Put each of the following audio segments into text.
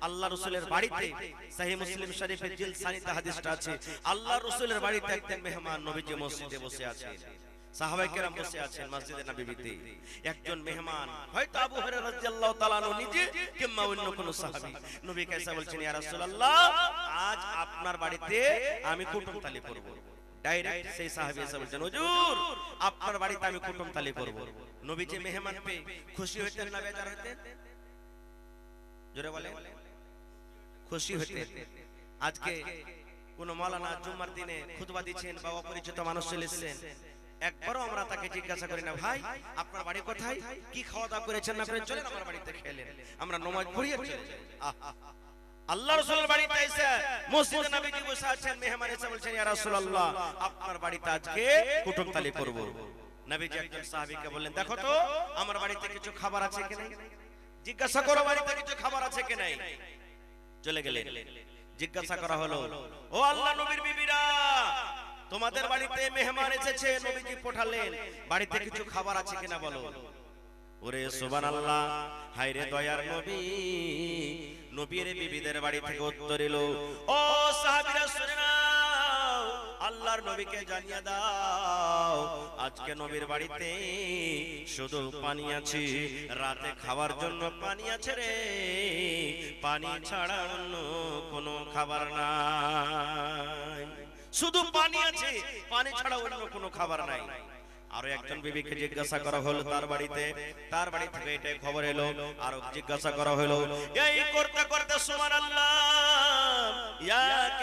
আল্লাহ রাসূলের বাড়িতে সহিহ মুসলিম শরীফের জিলদ সানিতে হাদিসটা আছে, আল্লাহ রাসূলের বাড়িতে একজন মেহমান নবীজি মসজিদে বসে আছেন, সাহাবায়ে কেরাম বসে আছেন মসজিদে নববীতে। একজন মেহমান হয়তো আবু হুরায়রা রাদিয়াল্লাহু তাআলা আনহু নিজে কিংবা অন্য কোন সাহাবী নবীকে এসে বলছেন, ইয়া রাসূলুল্লাহ, আজ আপনার বাড়িতে আমি কুটুমতালি করব। ডাইরেক্ট সেই সাহাবী এসে বলছেন, হুজুর আপনার বাড়িতে আমি কুটুমতালি করব। নবীজি মেহমান পেয়ে খুশি হতেন না বেজার হতেন? জোরে বলেন, খুশি হতেন। আজকে কোন মাওলানা জুম্মার দিনে খুতবা দিচ্ছেন বা অপরিচিত মানুষ চলে এসেছেন, একবারও আমরা তাকে জিজ্ঞাসা করি না, ভাই আপনার বাড়ি কোথায়, কি খাওয়া দাওয়া করেছেন না করেছেন, চলেন আমার বাড়িতে খেলেন, আমরা নামাজ পড়িয়ে চলে যাই। আল্লাহ রাসূলের বাড়িতে এসে মসজিদে নববী বসে আছেন, মেহমান এসে বলছেন, ইয়া রাসূলুল্লাহ, আপনার বাড়িতে আজকে কুটুমতালি করব। নবীজি একজন সাহাবীকে বললেন, দেখো তো আমার বাড়িতে কিছু খাবার আছে কি নাই, জিজ্ঞাসা করো বাড়িতে কিছু খাবার আছে কি নাই। চলে গেলেন, জিজ্ঞাসা করা হলো, ও আল্লাহ নবীর বিবিরা, তোমাদের বাড়িতে মেহমান এসেছে, নবীজি পাঠালেন, বাড়িতে কিছু খাবার আছে কিনা বলো। ওরে সুবহানাল্লাহ, হায় রে দয়ার নবী, নবীর বিবিদের বাড়ি থেকে উত্তর এলো, ও সাহাবীরা শুনে নাও, আল্লাহর নবীকে জানিয়ে দাও আজকে নবীর বাড়িতে শুধু পানি আছে, রাতে খাওয়ার জন্য পানি আছে রে, পানি ছাড়া অন্য কোনো খাবার নাই, শুধু পানি আছে, পানি ছাড়া অন্য কোনো খাবার নাই। আরো একজন বিবিকে জিজ্ঞাসা করা হলো তার বাড়ি থেকে এটা খবর এলো, আরো জিজ্ঞাসা করা হলো, এই করতে করতে সুবহানাল্লাহ এক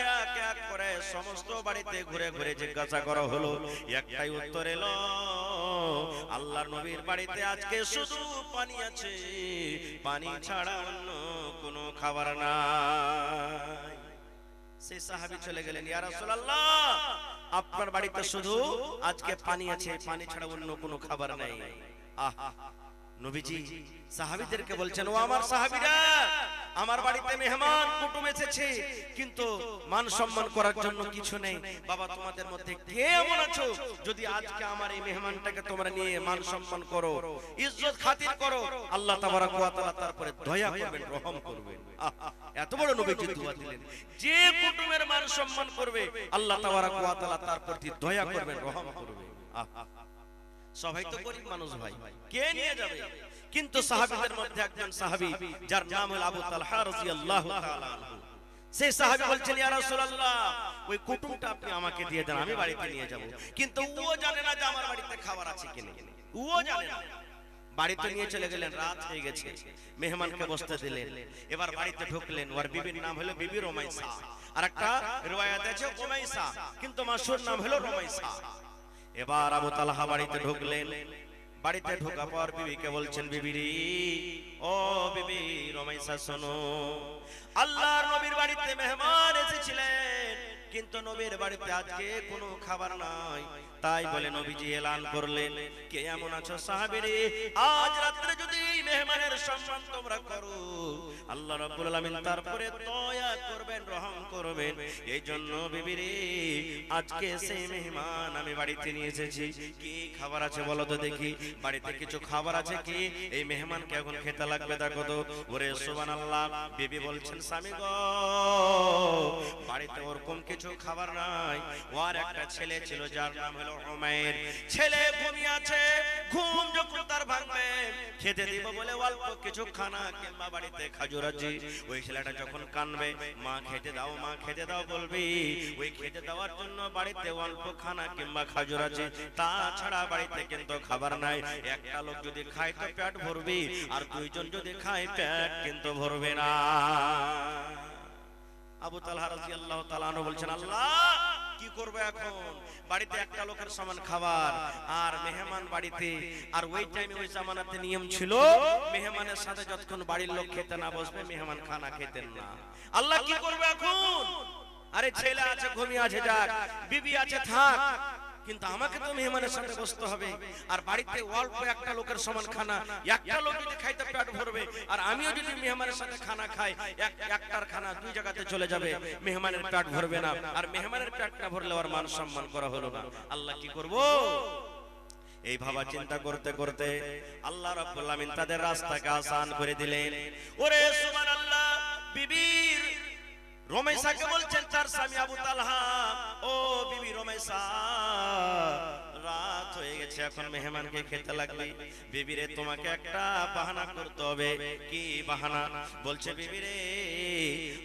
এক করে সমস্ত বাড়িতে ঘুরে ঘুরে জিজ্ঞাসা করা হলো, একটাই উত্তর এলো, আল্লাহর নবীর বাড়িতে আজকে শুধু পানি আছে, পানি ছাড়া অন্য কোনো খাবার নাই। সেই সাহাবী চলে গেলেন, ইয়া রাসূলুল্লাহ, আপনার বাড়িতে শুধু আজকে পানি আছে, পানি ছাড়া অন্য কোনো খাবার নাই। আহা, নবীজি সাহাবীদেরকে বলছেন, ও আমার সাহাবীরা, আমার বাড়িতে মেহমান কুটুম এসেছে, কিন্তু মান সম্মান করার জন্য কিছু নেই। বাবা, তোমাদের মধ্যে কে এমন আছো যদি আজকে আমার এই মেহমানটাকে তোমরা নিয়ে মান সম্মান করো, ইজ্জত খাতির করো, আল্লাহ তাবারক ওয়া তাআলা তারপরে দয়া করবেন, রহম করবেন। এত বড় নবীজি দোয়া দিলেন, যে কুটুমের মান সম্মান করবে আল্লাহ তাবারক ওয়া তাআলা তার প্রতি দয়া করবেন, রহম করবেন। সবাই তো গরিব মানুষ ভাই, কে নিয়ে যাবে? কিন্তু সাহাবীদের মধ্যে একজন সাহাবী যার নাম হলো আবু তালহা রাদিয়াল্লাহু তাআলা আনহু, সেই সাহাবী বলছেন, ইয়া রাসূলুল্লাহ, ওই কুটুমটা আপনি আমাকে দিয়ে দেন, আমি বাড়িতে নিয়ে যাব। কিন্তু ও জানে না যে আমার বাড়িতে খাবার আছে কিনা, ও জানে না। বাড়িতে নিয়ে চলে গেলেন, রাত হয়ে গেছে, মেহমানকে বসতে দিলেন। এবার বাড়িতে ঢুকলেন, ওর বিবির নাম হলো বিবি রুমাইসা, আর একটা riwayat আছে উমাইসা, কিন্তু মাশহুর নাম হলো রুমাইসা। এবার আবু তালহা বাড়িতে ঢুকলেন, বাড়িতে ঢোকার পর বিবিকে বলছেন, বিবিরি, ও বিবি রুমাইসা শোনো, আল্লাহর নবীর বাড়িতে মেহমান এসেছিলেন, কিন্তু নবীর বাড়িতে আজকে কোনো খাবার নাই। তাই বলে নবীজি এলান করলেন, কে এমন আছো সাহাবীরে, আজ রাতে যদি মেহমানের সম্মান তোমরা করো, আল্লাহ রাব্বুল আলামিন তারপরে দয়া করবেন, রহম করবেন। এই জন্য বিবিরে, আজকে সেই মেহমান আমি বাড়িতে নিয়ে এসেছি, কি খাবার আছে বলো তো দেখি, বাড়িতে কিছু খাবার আছে কি, এই মেহমানকে এখন খেতে লাগবে, দেখো তো। ওরে সুবহানাল্লাহ, বিবি বলছেন, স্বামী গো, বাড়িতে ওরকম কিছু খাবার নাই। ওর একটা ছেলে ছিল যার নাম হলো উমাইর, ছেলে ঘুমিয়ে আছে, ঘুম যখন তার ভাঙবে, খেতে দিব বলে অল্প কিছু খানা কিংবা বাড়িতে খাজুর আছে, ওই ছেলেটা যখন কানবে, মা খেতে দাও, মা খেতে দাও বলবি, ওই খেতে দেওয়ার জন্য বাড়িতে অল্প খানা কিংবা খাজুর আছে, তাছাড়া বাড়িতে কিন্তু খাবার নাই। একটা লোক যদি খায় তো পেট ভরবি, আর দুইজন যদি খায় পেট কিন্তু ভরবে না। আবু তালহা রাদিয়াল্লাহু তাআলা আনহু বলছেন, আল্লাহ কি করব এখন, বাড়িতে একটা লোকের সমান খাবার আর মেহমান বাড়িতে, আর ওই টাইমে ওই জামানাতে নিয়ম ছিল মেহমানের সাথে যতক্ষণ বাড়ির লোক খেতে না বসবে মেহমান খানা খেতেন না। আল্লাহ কি করবে এখন? আরে ছেলে আছে ঘুমিয়ে আছে, যাক, বিবি আছে থাক, কিন্তু আমাকে তো মেহমানের সাথে বসতে হবে, আর বাড়িতে অল্প একটা লোকের সমান খানা, একটা লোক যদি খাইতে পেট ভরবে, আর আমিও যদি মেহমানের সাথে খানা খাই, একটার খানা দুই জায়গাতে চলে যাবে, মেহমানের পেট ভরবে না, আর মেহমানের পেট না ভরলে আর মান সম্মান করা হলো না। আল্লাহ কি করব? এই ভাবা চিন্তা করতে করতে আল্লাহ রাব্বুল আমিন তাদের রাস্তাকে আসান করে দিলেন। ওরে সুবহানাল্লাহ, বিবি রমেশাকে বলছেন তার স্বামী আবু তালহা, ও বিবি রমেশা, রাত হয়ে গেছে, এখন মেহমানকে খেতে লাগবে। বিবিরে তোমাকে একটা বাহানা করতে হবে। কি বাহানা? বলছে বিবিরে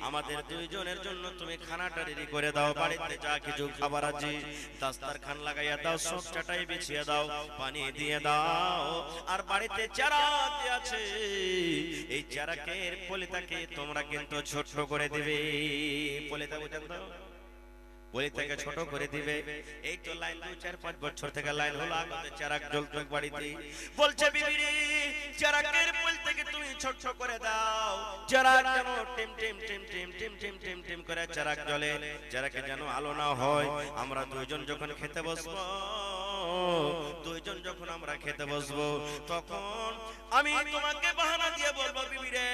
আমাদের দুইজনের জন্য তুমি খানাটা রেডি করে দাও, বাড়িতে যা কিছু খাবার আছে দাস্তারখান লাগাইয়া দাও, সব চাটাই বিছিয়ে দাও, পানি দিয়ে দাও, আর বাড়িতে চারাক আছে এই চারাকের পলিতাকে তোমরা কিন্তু ছোট করে দিবে। পলিতা বুঝেন তো, পলিতাকে ছোট করে দিবে। এই তো লাইন 2-4-5 বছর থেকে লাইন হলো, আগে চারাক জ্বলতো বাড়িতে। বলছে বিবি চারাকের পলিতাকে তুমি ছোট ছোট করে দাও, চারাক যেন team team team team team team team team করে চারাক জ্বলে, চারাকে যেন আলো না হয়। আমরা দুইজন যখন খেতে বসবো, দুইজন যখন আমরা খেতে বসবো, তখন আমি তোমাকে বাহানা দিয়ে বলবো বিবি রে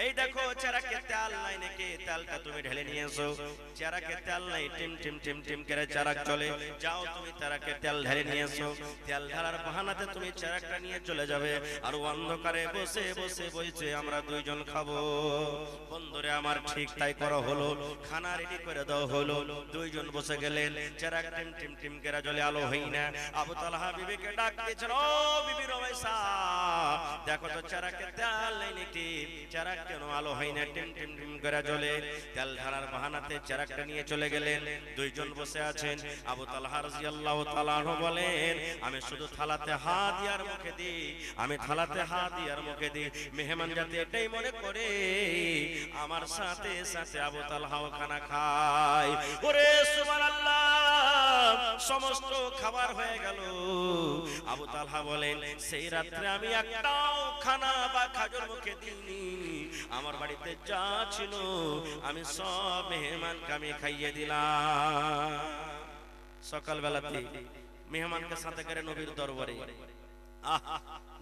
এই দেখো চারাকে তেল নাই নাকি, তেলটা তুমি ঢেলে নিয়ে এসো। চারাকে তেল নাই, টিম টিম টিম টিম করে চারাক চলে, যাও তুমি চারাকে তেল ঢেলে নিয়ে এসো। তেল ঢালার বাহানাতে তুমি চারাকটা নিয়ে চলে যাবে, আর অন্ধকারে বসে বসে বসে আমরা দুইজন খাবো। বন্ধুরে আমার ঠিক তাই করা হলো, খানা রেডি করে দাও হলো। দুইজন বসে গেলেন, চারাক টিম টিম টিম করে জ্বলে, আলো হই না। আবু তালহা বিবিকে ডাক দিয়েছেন, ও বিবি রমেশা দেখো তো চারাকে তেল নাই নাকি, চারাক কেন আলো হয় না, টিম টিম টিম করে জ্বলে। তেল ঢালার বাহানাতে চারাকটা নিয়ে চলে গেলেন। দুইজন বসে আছেন। আবু তালহা রাদিয়াল্লাহু তাআলা আনহু বলেন, আমি শুধু থালাতে হাত দিয়ার মুখে দিই, আমি থালাতে হাত দিয়ার মুখে দিই, মেহমান যাতে এটাই মনে করে আমার সাথে সাথে আবু তালহাও খানা খায়। ওরে সুবহানাল্লাহ, সমস্ত খাবার হয়ে গেল। আবু তালহা বলেন, সেই রাত্রে আমি একটাও খানা বা খাজর মুখে দিইনি, আমার বাড়িতে যা ছিল আমি সব মেহমানকে আমি খাইয়ে দিলাম। সকালবেলাতে মেহমানকে সাথে করে নবীর দরবারে,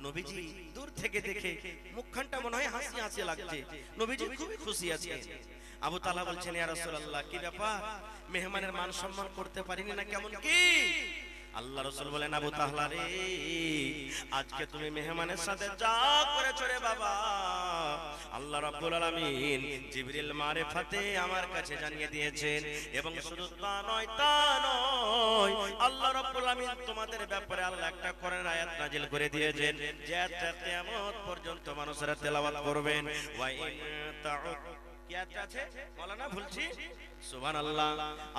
নবীজি দূর থেকে দেখে মুখখানটা মনে হয় হাসি হাসি লাগছে, নবীজি খুবই খুশি আছেন। আবু তালহা বলছেন, ইয়া রাসূলুল্লাহ কি ব্যাপার, মেহমানের মান সম্মান করতে পারিনি না কেমন কি? আল্লাহ রাসূল বলেন, আবু তালহা রে আজকে তুমি মেহমানের সাথে যা করেছো রে বাবা, আল্লাহ রাব্বুল আলামিন জিবরিল মারিফাতে আমার কাছে জানিয়ে দিয়েছেন। এবং শুধু তা নয়, আল্লাহ রাব্বুল আলামিন তোমাদের ব্যাপারে আল্লাহ একটা কোরআনের আয়াত নাজিল করে দিয়েছেন, যে আয়াতটা কিয়ামত পর্যন্ত মানুষেরা তেলাওয়াত করবেন। ওয়া ইন তাউদ কি আয়াত আছে মাওলানা ভুলছি, সুবহানাল্লাহ।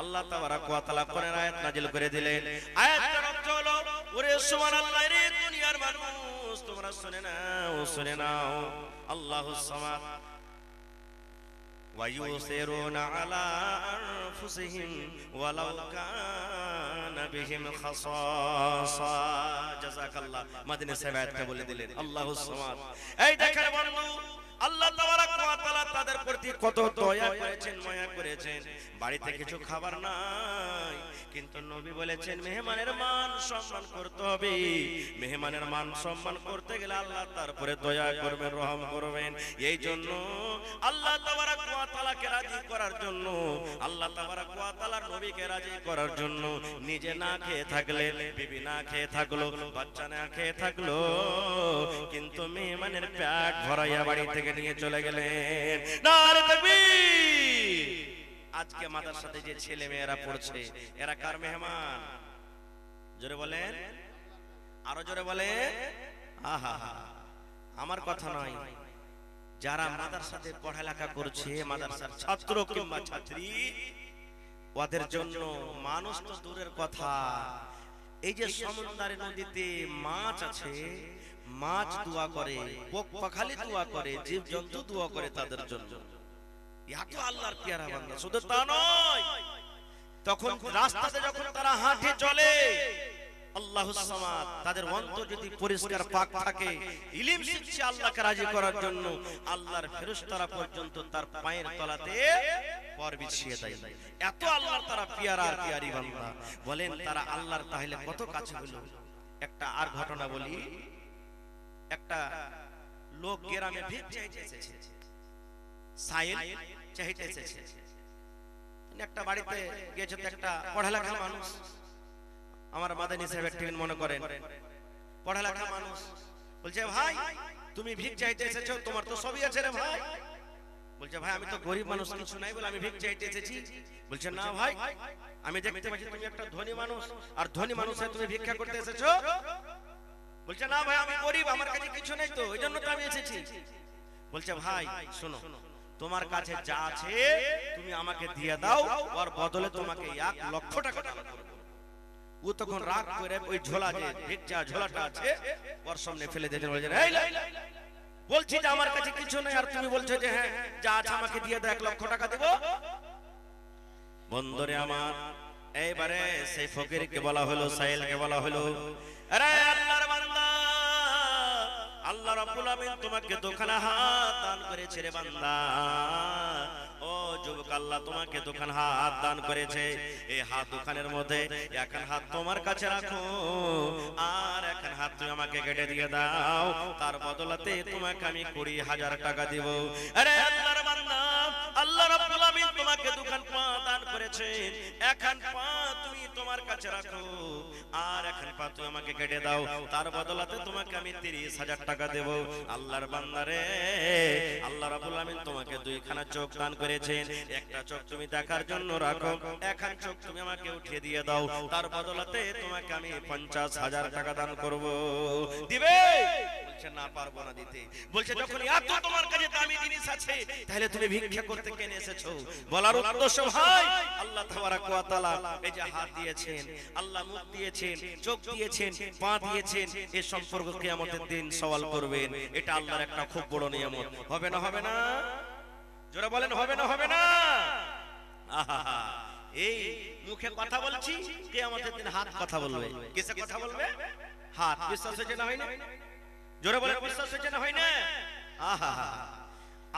আল্লাহ তাবারাক ওয়া তাআলা কোরআনের আয়াত নাজিল করে দিলেন। আয়াতটার অর্থ হলো, ওরে সুবহানাল্লাহ রে দুনিয়ার মানুষ তোমরা শুনে নাও, শুনে নাও, আল্লাহুস সামাদ ওয়া ইউসিরুনা আলা আনফুসিহিম ওয়ালাউ কানা বিহিম খাসাসা। জাযাকাল্লাহ। মাদিনী সাহেব আয়াতটা বলে দিলেন, আল্লাহুস সামাদ। এই দেখেন বন্ধু, আল্লাহ তাবারাক ওয়া তাআলা তাদের প্রতি কত দয়া করেছেন, মায়া করেছেন। বাড়িতে কিছু খাবার নাই, কিন্তু নবী বলেছেন মেহমানের মান সম্মান করতে হবে। মেহমানের মান সম্মান করতে গেলে আল্লাহ তারপরে দয়া করবেন, রহম করবেন। এই জন্য আল্লাহ তাবারাক ওয়া তাআলাকে রাজি করার জন্য, আল্লাহ তাবারাক ওয়া তাআলার নবীকে রাজি করার জন্য নিজে না খেয়ে থাকলে, বিবি না খেয়ে থাকলো, বাচ্চা না খেয়ে থাকলো, কিন্তু মেহমানের পেট ভরাইয়া বাড়ি থেকে নিয়ে চলে গেলেন। নারে তাকবীর। আজকে মাদ্রাসাতে যে ছেলে মেয়েরা পড়ছে, এরা কার মেহমান? জোরে বলেন, আরো জোরে বলেন। আহা, আমার কথা নয়, যারা মাদ্রাসাতে পড়ালেখা করছে, মাদ্রাসার ছাত্র কিংবা ছাত্রী, ওদের জন্য মানুষ তো দূরের কথা, এই যে সমুদ্রের নদীতে মাছ আছে, মাছ দোয়া করে, পোক পাখালি দোয়া করে, জীবজন্তু দোয়া করে তাদের জন্য। এত আল্লাহর পেয়ারা বান্দা। শুধু তা নয়, তখন রাস্তাতে যখন তারা হাঁটে চলে, আল্লাহুস সামাদ, তাদের অন্তর যদি পরিষ্কার পাক থাকে, ইলম শিখছে আল্লাহকে রাজি করার জন্য, আল্লাহর ফেরেশতারা পর্যন্ত তার পায়ের তলাতে পর বিছিয়ে দেয়। এত আল্লাহর তারা পেয়ারা আর পেয়ারি বান্দা। বলেন তারা আল্লাহর তাহলে কত কাছে হলো। একটা আর ঘটনা বলি, একটা লোক গ্রামে ভিক চাইতে এসেছে, সাইল চাইতে এসেছে। একটা বাড়িতে গেছে, তো একটা পড়ালেখা মানুষ, আমার মাদানী সাহেব একটু মনে করেন পড়ালেখা মানুষ, বলছে ভাই তুমি ভিক চাইতে এসেছো, তোমার তো সবই আছে রে ভাই, বলছে ভাই আমি তো গরিব মানুষ, কিছু নাই বলে আমি ভিক্ষা চাইতে এসেছি। বলছে না ভাই, আমি দেখতে পাচ্ছি তুমি একটা ধনী মানুষ, আর ধনী মানুষ হয়ে তুমি ভিক্ষা করতে এসেছো। বলছে না ভাই আমি গরিব, আমার কাছে কিছু নেই, তো ওই জন্য তো আমি এসেছি। বলছে ভাই শোনো, তোমার কাছে যা আছে তুমি আমাকে দিয়ে দাও, ওর বদলে তোমাকে 1 লক্ষ টাকা দান করব। ও তখন রাগ করে ওই ঝোলা, যে ভিক্ষা ঝোলাটা আছে, ওর সামনে ফেলে দিয়েছেন। বলছেন এই বলছি যে আমার কাছে কিছু নেই, আর তুমি বলছো যে হ্যাঁ যা আছে আমাকে দিয়ে দাও, 1 লক্ষ টাকা দেব। বন্ধুরে আমার, এইবারে সেই ফকিরকে বলা হলো, সাইলকে বলা হলো, আরে আল্লাহর বান্দা, আল্লাহ রাব্বুল আমিন তোমাকে দুখানা হাত দান করেছে রে বান্দা। ও যুবক, আল্লাহ তোমাকে দুখানা হাত দান করেছে। এই হাত দুখানের মধ্যে একখান হাত তোমার কাছে রাখো, আর একখান হাত তুমি আমাকে কেটে দিয়ে দাও, তার বদলাতে তোমাকে আমি 20,000 টাকা দিব। আরে আল্লাহর বান্দা, আল্লাহ রাব্বুল আমিন তোমাকে দুখান পা দান করেছেন, একখান পা তুমি তোমার কাছে রাখো, আর একখান পা তুমি আমাকে কেটে দাও, তার বদলাতে তোমাকে আমি 30,000 টাকা দেব। আল্লাহর বান্দারে, আল্লাহ রাব্বুল আমিন তোমাকে 2খানা চোখ দান করেছেন, একটা চোখ তুমি দেখার জন্য রাখো, একখান চোখ তুমি আমাকে উঠিয়ে দিয়ে দাও, তার বদলাতে তোমাকে আমি 50,000 টাকা দান করব। দিবে? বলছে না, পারবো না দিতে। বলছে যখন এত তোমার কাছে দামি জিনিস আছে, তাহলে তুমি ভিক্ষা করতে কেন এসেছো? বলার উদ্দেশ্য ভাই, আল্লাহ তাবারক ওয়া তাআলা এই যে হাত দিয়েছেন, আল্লাহ মুখ দিয়েছেন, চোখ দিয়েছেন, পা দিয়েছেন, এই সম্পর্ক কিয়ামতের দিন সওয়াল করবেন। এটা আল্লাহর একটা খুব বড় নিয়ামত। হবে না? হবে না? জোরে বলেন, হবে না? হবে না? আহা, এই মুখে কথা বলছি, কিয়ামতের দিন হাত কথা বলবে। কিসে কথা বলবে? হাত। বিশ্বাস হচ্ছে না? হয় না? জোরে বলেন, বিশ্বাস হচ্ছে না? হয় না? আহা,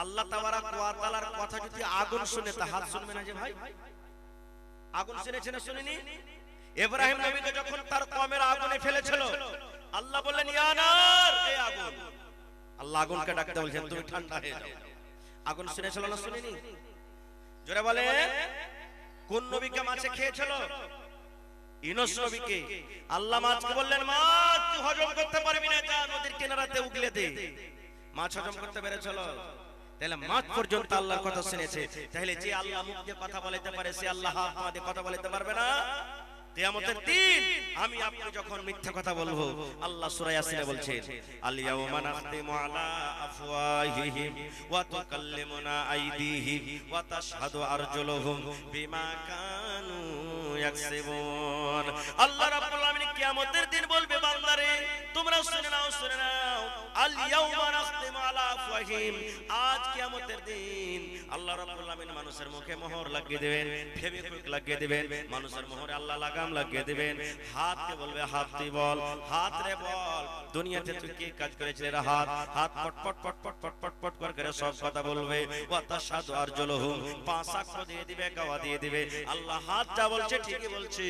আল্লাহ তাবারক ওয়া তাআলার কথা যদি আগুন শুনে, তা হাত শুনবে না যে ভাই? আগুন শুনেছে না শুনেনি? ইব্রাহিম নবীকে যখন তার কওমের আগুনে ফেলেছিল, আল্লাহ বললেন ইয়া নার, এই আগুন। আল্লাহ আগুনকে ডাকতে বলছেন তুমি ঠান্ডা হয়ে যাও। আগুন শুনেছিল না শুনেনি? জোরে বলেন। কোন নবীকে মাছে খেয়েছিল? ইউনূস নবীকে। আল্লাহ মাছকে বললেন মাছ তুই হজম করতে পারবি না, যা নদীর কিনারাতে উগলে দে। মাছ হজম করতে পেরেছিল? তাহলে মাছ পর্যন্ত আল্লাহর কথা শুনেছে। তাহলে যে আল্লাহ মুখ দিয়ে কথা বলাইতে পারে, সে আল্লাহ হাত দিয়ে কথা বলাইতে পারবে না? কিয়ামতের দিন আমি আপনি যখন মিথ্যা কথা বলবো, আল্লাহ সূরা ইয়াসিনে বলছেন আল ইয়াওমা নাখতিমু আলা আফওয়াহিহিম ওয়া তুকাল্লিমুনা আইদিহিম ওয়া তাশহাদু আরজুলুহুম বিমা কানু ইয়াকসিবুন। আল্লাহ রাব্বুল আমিন কিয়ামতের দিন বলবে বান্দারে তোমরা শুনে নাও, শুনে নাও, আল ইয়াওমা নাখতিমু আলা আফওয়াহিহিম, আজ কিয়ামতের দিন আল্লাহ রাব্বুল আমিন মানুষের মুখে মোহর লাগিয়ে দিবেন, ফেভিকুইক লাগিয়ে দিবেন, মানুষের মোহরে আল্লাহ লাগাম লাগিয়ে দিবেন। হাতকে বলবে হাত তুই বল, হাত রে বল দুনিয়াতে তুই কি কাজ করেছিস রে হাত? হাত পট পট পট পট পট পট পট করে সব কথা বলবে। ওয়া তাশহাদু আরজুলুহুম, পা সাক্ষ্য দিয়ে দিবে, গাওয়া দিয়ে দিবে। আল্লাহ হাত যা বলছে ঠিকই বলছে,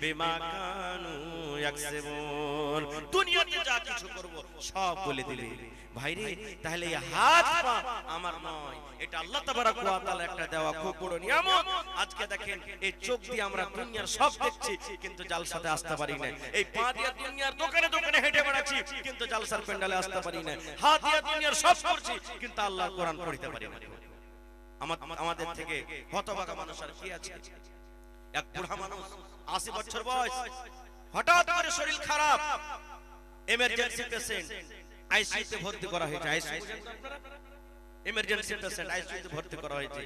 বিমা কানু ইয়াকসিবুন, দুনিয়াতে যা কিছু করব সব বলে দিবে। ভাইরে, তাহলে এই হাত পা আমার নয়, এটা আল্লাহ তাবারক ওয়া তাআলা একটা দেওয়া খুব বড় নিয়ামত। আজকে দেখেন এই চোখ দিয়ে আমরা দুনিয়ার সব দেখছি, কিন্তু জালসাতে আসতে পারি না। এই পা দিয়ে দুনিয়ার দোকানে দোকানে হেঁটে বেড়াচ্ছি, কিন্তু জালসার প্যান্ডেলে আসতে পারি না। হাত দিয়ে দুনিয়ার সব করছি, কিন্তু আল্লাহর কোরআন পড়তে পারি না। আমাদের থেকে হতভাগা মানুষ আর কি আছে? এক বুড়া মানুষ 80 বছর বয়স, হঠাৎ করে শরীর খারাপ, এমার্জেন্সি পেশেন্ট, আইসিইউতে ভর্তি করা হয়েছে। আইসিইউ এমার্জেন্সি পেশেন্ট, আইসিইউতে ভর্তি করা হয়েছে।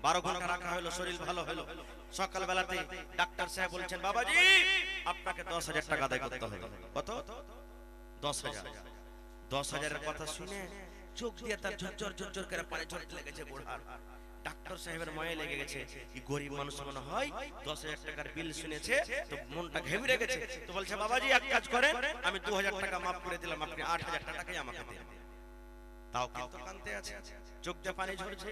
12 ঘন্টা রাখা হলো, শরীর ভালো হলো। সকাল বেলাতে ডাক্তার সাহেব বলছেন বাবাজি আপনাকে 10,000 টাকা আদায় করতে হবে। কত? 10,000। 10,000 এর কথা শুনে চোখ দিয়ে তার ঝরঝর ঝরঝর করে পানি ঝরতে লেগেছে বুড়ার। ডাক্তার সাহেবের মায়ে লেগে গেছে, এই গরিব মানুষ মনে হয় 10,000 টাকার বিল শুনেছে, তো মনটা ঘেবড়ে গেছে। তো বলছে বাবাজি এক কাজ করেন, আমি 2,000 টাকা মাফ করে দিলাম, আপনি 8,000 টাকাই আমাকে দিন। তাও কিন্তু কাঁদতে আছে, চোখ দিয়ে পানি ঝরছে।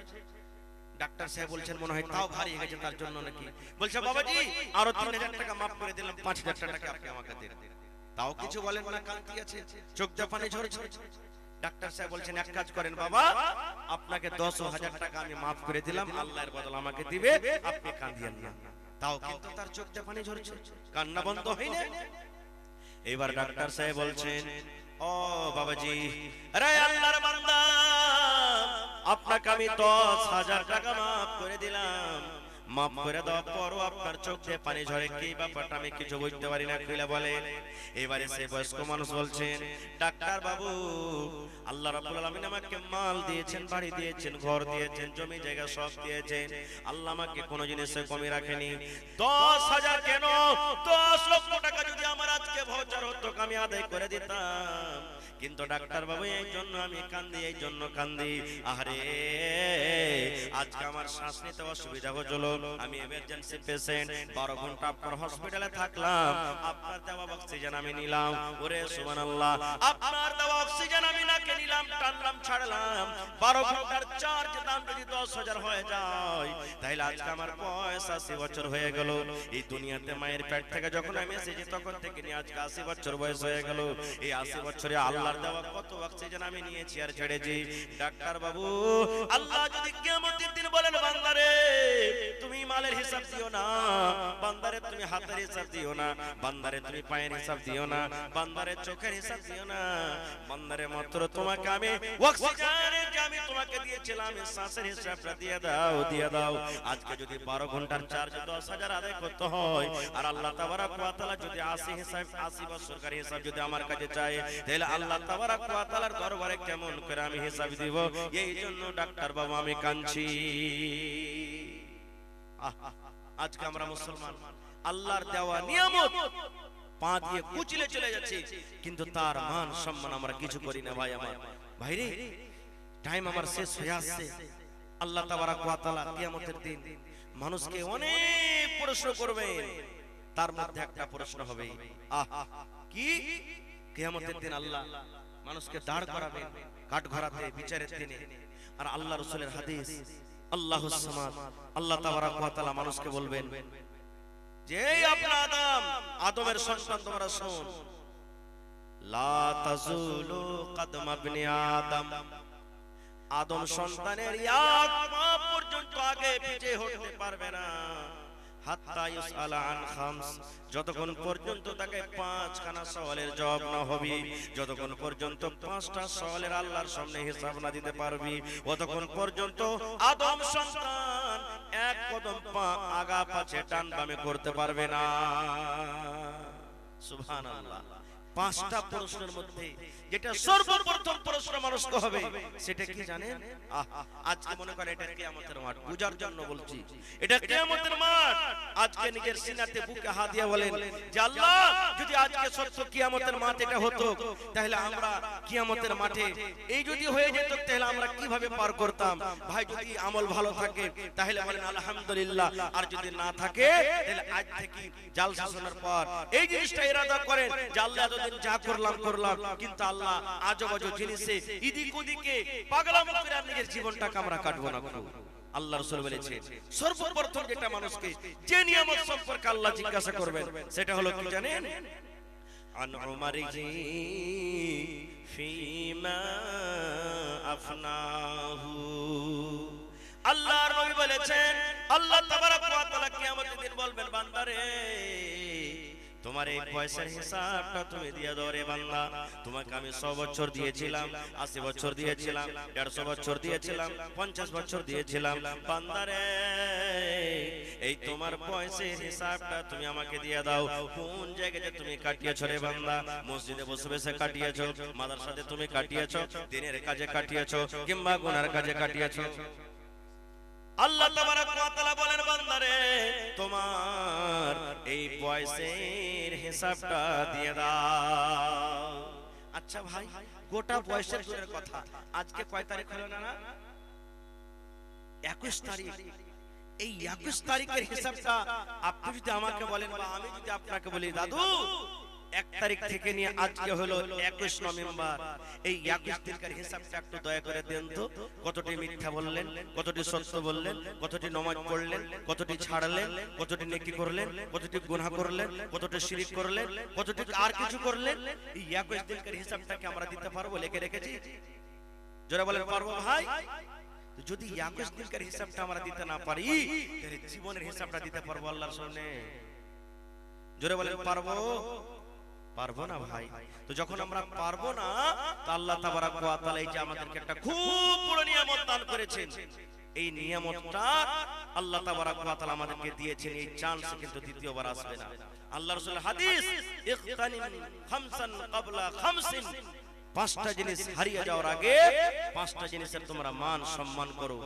ডাক্তার সাহেব বলছেন মনে হয় তাও ভারী হয়ে গেছে তার জন্য নাকি। বলছে বাবাজি আরো 3,000 টাকা মাফ করে দিলাম, 5,000 টাকা আপনি আমাকে দিন। তাও কিছু বলেন না, কাঁদতে আছে, চোখ দিয়ে পানি ঝরছে। ডাক্তার সাহেব বলছেন এক কাজ করেন বাবা, আপনাকে 10,000 টাকা আমি মাফ করে দিলাম, আল্লাহর বদলে আমাকে দিবে, আপনি কাঁদিয়েন না। তাও কিন্তু তার চোখ দিয়ে পানি ঝরছে, কান্না বন্ধ হয় না। এবার ডাক্তার সাহেব বলছেন ও বাবাজি, আরে আল্লাহর বান্দা আপনাকে আমি 10,000 টাকা মাফ করে দিলাম। মাফ করে দেওয়ার পরও আপনার চোখ দিয়ে পানি ঝরে, কি ব্যাপারটা আমি কিছু বুঝতে পারি না, খুলে বলেন। এবারে সেই বয়স্ক মানুষ বলছেন, ডাক্তার বাবু, আল্লাহ রাব্বুল আলামিন আমাকে মাল দিয়েছেন, বাড়ি দিয়েছেন, ঘর দিয়েছেন, জমি জায়গা সব দিয়েছেন, আল্লাহ আমাকে কোনো জিনিসে কমই রাখেনি। 10,000 কেন, 10 লক্ষ টাকা যদি আমার আজকে ভাউচার হতো আমি আদায় করে দিতাম। কিন্তু ডাক্তার বাবু, এই জন্য আমি কান্দি, এই জন্য কান্দি। আরে আজকে আমার শ্বাস নিতে অসুবিধা হচ্ছিল, আমি এমার্জেন্সি পেশেন্ট, 12 ঘন্টা আপনার হসপিটালে থাকলাম, আপনার দেওয়া অক্সিজেন আমি নিলাম। ওরে সুবহানাল্লাহ, আপনার দেওয়া অক্সিজেন আমি নাকে নিলাম, টানলাম, ছাড়লাম। 12 ঘন্টার চার্জ দাম যদি 10,000 হয়ে যায়, তাহলে আজকে আমার বয়স 80 বছর হয়ে গেল। এই দুনিয়াতে মায়ের পেট থেকে যখন আমি এসেছি তখন থেকে নিয়ে আজকে 80 বছর বয়স হয়ে গেল। এই 80 বছরে আল্লাহর দেওয়া কত অক্সিজেন আমি নিয়েছি আর ছেড়েছি। ডাক্তার বাবু, আল্লাহ যদি কিয়ামতের দিন বলেন, বান্দারে তুমি মালের হিসাব দিও না, বান্দারে তুমি হাতের হিসাব দিও না, বান্দারে তুমি পায়ের হিসাব দিও না, বান্দারে চোখের হিসাব দিও না, বান্দারে মাত্র তোমাকে আমি অক্সিজেনের যে আমি তোমাকে দিয়েছিলাম শ্বাসের হিসাবটা দিয়ে দাও, দিয়ে দাও। আজকে যদি 12 ঘন্টার চার্জ 10,000 আদায় করতে হয়, আর আল্লাহ তাবারক ওয়া তাআলা যদি 80 হিসাব 80 বছরকার হিসাব যদি আমার কাছে চায়, তাহলে আল্লাহ তাবারক ওয়া তাআলার দরবারে কেমন করে আমি হিসাব দিব? এই জন্য ডাক্তার বাবু আমি কাঁদছি। আজকে আমরা মুসলমান আল্লাহর দেওয়া নিয়ামত পা দিয়ে কুচিলে চলে যাচ্ছে, কিন্তু তার মান সম্মান আমরা কিছু করি না। ভাই আমার, ভাইরে টাইম আমার শেষ হয়ে আসছে। আল্লাহ তাবারক ওয়া তাআলা কিয়ামতের দিন মানুষকে অনেক প্রশ্ন করবেন, তার মধ্যে একটা প্রশ্ন হবে, কি? কিয়ামতের দিন আল্লাহ মানুষকে দাঁড় করাবেন কাঠগড়াতে বিচারের দিনে। আর আল্লাহ রাসূলের হাদিস, আল্লাহুস সামাদ, আল্লাহ তাবারক ওয়া তাআলা মানুষকে বলবেন যে, আপনার আদমের সন্তান তোমরা শোন, লা তাজুলু কদম ইবনে আদম, আদম সন্তানের এক পা পর্যন্ত আগে পিছে হতে পারবে না, হাত্তা ইউসআলা আন খামস, যতক্ষণ পর্যন্ত তাকে 5খানা সওয়ালের জবাব না হবে, যতক্ষণ পর্যন্ত 5টা সওয়ালের আল্লাহর সামনে হিসাব না দিতে পারবি, ততক্ষণ পর্যন্ত আদম সন্তান এক কদম পা আগা পাছে ডান বামে করতে পারবে না। সুবহানাল্লাহ। 5টা প্রশ্নের মধ্যে যেটা সর্বপ্রথম প্রশ্ন মানুষকে হবে সেটা কি জানেন? আজকে মনে করেন এটা কিয়ামতের মাঠ, পূজার জন্য বলছি, এটা কিয়ামতের মাঠ। আজকে নিজের সিনাতে বুকে হাত দিয়ে বলেন যে, আল্লাহ যদি আজকে সত্য কিয়ামতের মাঠ এটা হতো, তাহলে আমরা কিয়ামতের মাঠে এই যদি হয়ে যেত, তাহলে আমরা কিভাবে পার করতাম? ভাই যদি আমল ভালো থাকে তাহলে বলেন আলহামদুলিল্লাহ, আর যদি না থাকে তাহলে আজ থেকে জালসা শোনার পর এই জিনিসটা ইরাদা করেন যে আল্লাহ যা করলাম করলাম, কিন্তু আল্লাহ আজব আজব জিনিসে এদিক ওদিকে পাগলামি করে নিজের জীবনটাকে আমরা কাটবো না। আল্লাহ রাসূল বলেছে সর্বপ্রথম যেটা মানুষকে যে নিয়ামত সম্পর্কে আল্লাহ জিজ্ঞাসা করবেন সেটা হলো কি জানেন? আন উমারিহি ফিমা আফনাহু। আল্লাহর নবী বলেছেন, আল্লাহ তাবারক ওয়া তাআলা কিয়ামতের দিন বলবেন, বান্দারে তোমার এই পয়সার হিসাবটা তুমি দিয়ে দাও রে বান্দা। তোমাকে আমি 100 বছর দিয়েছিলাম, 80 বছর দিয়েছিলাম, 150 বছর দিয়েছিলাম, 50 বছর দিয়েছিলাম, বান্দারে এই তোমার পয়সার হিসাবটা তুমি আমাকে দিয়ে দাও। কোন জায়গায় তুমি কাটিয়েছো রে বান্দা? মসজিদে বসে বসে কাটিয়েছো, মাদ্রাসাতে তুমি কাটিয়েছো, দিনের কাজে কাটিয়েছো, কিংবা গুনার কাজে কাটিয়েছো। আল্লাহ তাবারক ওয়া তাআলা বলেন, বান্দারে তোমার এই পয়সার হিসাবটা দিয়ে দাও। আচ্ছা ভাই, গোটা পয়সার দূরের কথা, আজকে কয় তারিখ হলো না? 21 তারিখ। এই 21 তারিখের হিসাবটা আপনি যদি আমাকে বলেন বা আমি যদি আপনাকে বলি, দাদু 1 তারিখ থেকে নিয়ে আজকে হলো 21 নভেম্বর, এই 21 দিনকার হিসাবটা একটু দয়া করে দেন তো। কতটি মিথ্যা বললেন, কতটি সত্য বললেন, কতটি নামাজ পড়লেন, কতটি ছাড়লেন, কতটি নেকি করলেন, কতটি গুনাহ করলেন, কতটি শিরক করলেন, কতটি আর কিছু করলেন? এই 21 দিনকার হিসাবটাকে আমরা দিতে পারবো? লিখে রেখেছি? যারা বলেন পারবো ভাই, যদি 21 দিনকার হিসাবটা আমরা দিতে না পারি, তাহলে জীবনের হিসাবটা দিতে পারবো আল্লাহর সামনে? জোরে বলেন পারবো? পারবো না ভাই। তো যখন আমরা পারবো না, তো আল্লাহ তাবারাক ওয়া তাআলা এই যে আমাদেরকে একটা খুব বড় নিয়ামত দান করেছেন, এই নিয়ামতটা আল্লাহ তাবারাক ওয়া তাআলা আমাদেরকে দিয়েছেন, এই চান্স কিন্তু দ্বিতীয়বার আসবে না। আল্লাহ রাসূলের হাদিস, ইগতানিম খামসান ক্বাবলা খামসিন, পাঁচটা জিনিস হারিয়ে যাওয়ার আগে পাঁচটা জিনিসের তোমরা মান সম্মান করো,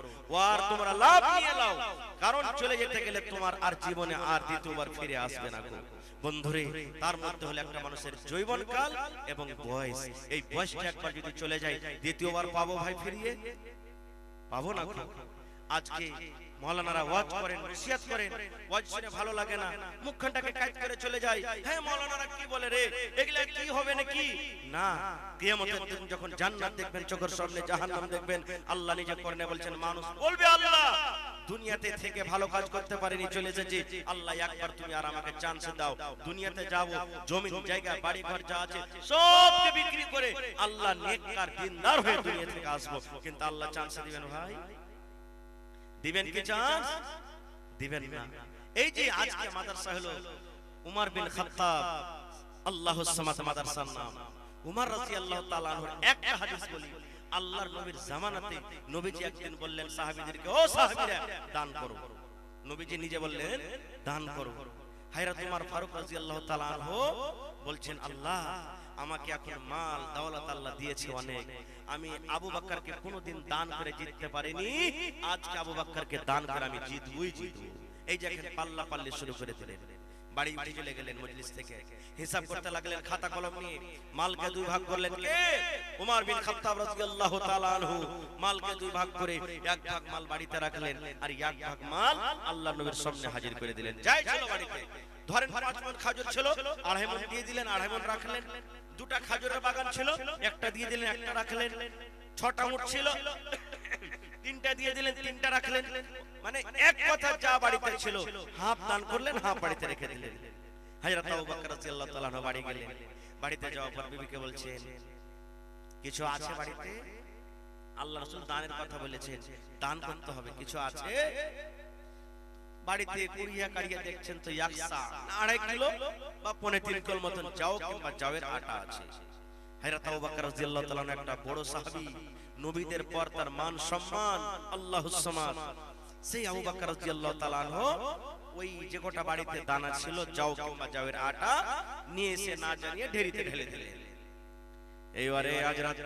আর তোমরা লাভ নিয়ে নাও, কারণ চলে যেতে গেলে তোমার আর জীবনে আর দ্বিতীয়বার ফিরে আসবে না গো বন্ধুরে। তার মধ্যে হলো একটা মানুষের যৌবনকাল এবং বয়স। এই বয়সটা একবার যদি চলে যায়, দ্বিতীয়বার পাবো ভাই ফিরিয়ে? পাবো না। আজকে মাওলানারা ওয়াজ করেন, নসিহত করেন, ওয়াজ শুনে ভালো লাগে না, মুখখানটাকে কাট করে চলে যায়। হ্যাঁ মাওলানারা কি বলে রে, এগুলা কি হবে নাকি? না, কিয়ামতের দিন যখন জান্নাত দেখবেন, চোখের সামনে জাহান্নাম দেখবেন, আল্লাহ নিজে কোরআনে বলছেন, মানুষ বলবে আল্লাহ দুনিয়াতে থেকে ভালো কাজ করতে পারিনি, চলে এসেছি, আল্লাহ একবার তুমি আর আমাকে চান্স দাও, দুনিয়াতে যাব, জমি জায়গা বাড়ি ঘর যা আছে সবকে বিক্রি করে আল্লাহ নেককার দিনদার হয়ে দুনিয়া থেকে আসবো। কিন্তু আল্লাহ চান্স দিবেন ভাই? দিবেন কি চান্স? দিবেন না। এই যে আজকে মাদ্রাসা হলো উমর বিন খাত্তাব আল্লাহুস সামাদ মাদ্রাসার নাম, উমর রাদিয়াল্লাহু তাআলা আনহু একটা হাদিস বলি, আল্লাহর নবীর জামানাতে নবীজি একদিন বললেন সাহাবীদেরকে, ও সাহাবীরা দান করো। নবীজি নিজে বললেন দান করো। হযরত উমর ফারুক রাদিয়াল্লাহু তাআলা আনহু বলছেন, আল্লাহ আমাকে এখন মাল দৌলত আল্লাহ দিয়েছে অনেক, আমি আবু বকরকে কোনোদিন দান করে জিততে পারিনি, আজকে আবু বকরকে দান করে আমি জিতবই জিতবো। এই যে এখন পাল্লা পাল্লি শুরু করে দিলেন, বাড়ি বাড়ি চলে গেলেন, মজলিস থেকে হিসাব করতে লাগলেন, খাতা কলম নিয়ে মালকে দুই ভাগ করলেন। কে? উমর বিন খাত্তাব রাদিয়াল্লাহু তাআলা আনহু। মালকে দুই ভাগ করে এক ভাগ মাল বাড়িতে রাখলেন, আর এক ভাগ মাল আল্লাহর নবীর সামনে হাজির করে দিলেন। যাই ছিল বাড়িতে, ধরেন 5 মণ খাজুর ছিল, 2.5 মণ দিয়ে দিলেন, 2.5 মণ রাখলেন। দুটা খাজুরের বাগান ছিল, একটা দিয়ে দিলেন, একটা রাখলেন। 6টা উট ছিল, 3টা দিয়ে দিলেন, 3টা রাখলেন। মানে এক কথা যা বাড়িতে ছিল হাফ দান করলেন, হাফ বাড়িতে রেখে দিলেন। হযরত আবু বকর রাদিয়াল্লাহু তাআলা আনহু বাড়ি গেলেন। বাড়িতে যাওয়ার পর বিবিকে বলছেন, কিছু আছে বাড়িতে? আল্লাহ রাসূল দানের কথা বলেছেন, দান করতে হবে, কিছু আছে? বাড়িতে কুড়িয়া কাড়িয়া দেখছেন তো 1.5 কিলো বা 3.5 কিলো মতন যাও কিংবা জাওয়ের আটা আছে। হযরত আবু বকর রাদিয়াল্লাহু তাআলা একটা বড় সাহাবী, নবীদের পর তার মান সম্মান আল্লাহুস সামাদ, সেই আবু বকর রাদিয়াল্লাহু তাআলা আনহু ওই যে গোটা বাড়িতে দানা ছিল যাও কিংবা জাওয়ের আটা নিয়ে এসে না জানিয়ে ঢেরিতে ঢেলে দিলেন। এইবারে আজ রাত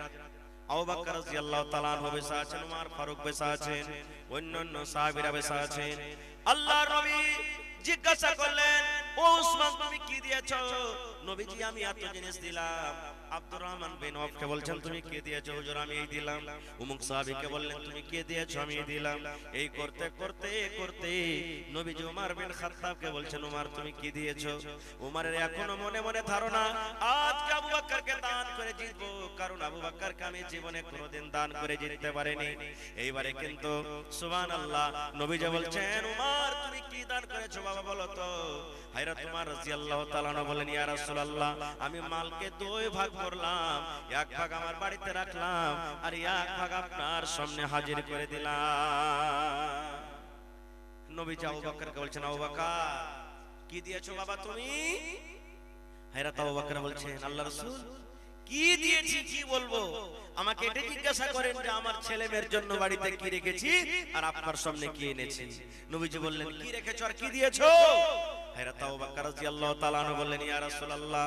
আবু বকর রাদিয়াল্লাহু তাআলা আনহু বসে আছেন, উমর ফারুক বসে আছেন, অন্যান্য সাহাবীরা বসে আছেন। আল্লাহর নবী জিজ্ঞাসা করলেন, ও উসমান তুমি কি দিয়েছো? নবীজি আমি এত জিনিস দিলাম। আব্দুর রহমান বিন আওফকে বলছেন, তুমি কি দিয়েছো? হুজুর আমি এই দিলাম। উমুক সাহাবীকে বললেন, তুমি কি দিয়েছো? আমি এই দিলাম। এই করতে করতে করতে নবীজি উমর বিন খাত্তাবকে বলছেন, উমর তুমি কি দিয়েছো? উমরের এখনো মনে মনে ধারণা আজকে আবু বকরকে দান করে জিতবো, কারণ আবু বকরকে আমি জীবনে কোনোদিন দান করে জিততে পারিনি। এইবারে কিন্তু সুবহানাল্লাহ, নবীজি বলছেন, উমর তুমি কি দান করেছো বাবা বলো তো? হযরত উমর রাদিয়াল্লাহু তাআলা আনহু বলেন, ইয়া রাসূলুল্লাহ আমি মালকে দুই ভাগ করলাম, এক ভাগ আমার বাড়িতে রাখলাম, আর এক ভাগ আপনার সামনে হাজির করে দিলাম। নবীজি আবু বকরকে বলছেন, আবু বকর কি দিয়েছো বাবা তুমি? হযরত আবু বকর বলছেন, আল্লাহর রাসূল কি দিয়েছি কি বলবো? আমাকে এটা জিজ্ঞাসা করেন যে আমার ছেলে মেয়ের জন্য বাড়িতে কি রেখেছি আর আপনার সামনে কি এনেছি। নবীজি বললেন, কি রেখেছো আর কি দিয়েছো? হযরত আবু বকর রাদিয়াল্লাহু তাআলা আনহু বললেন, ইয়া রাসূলুল্লাহ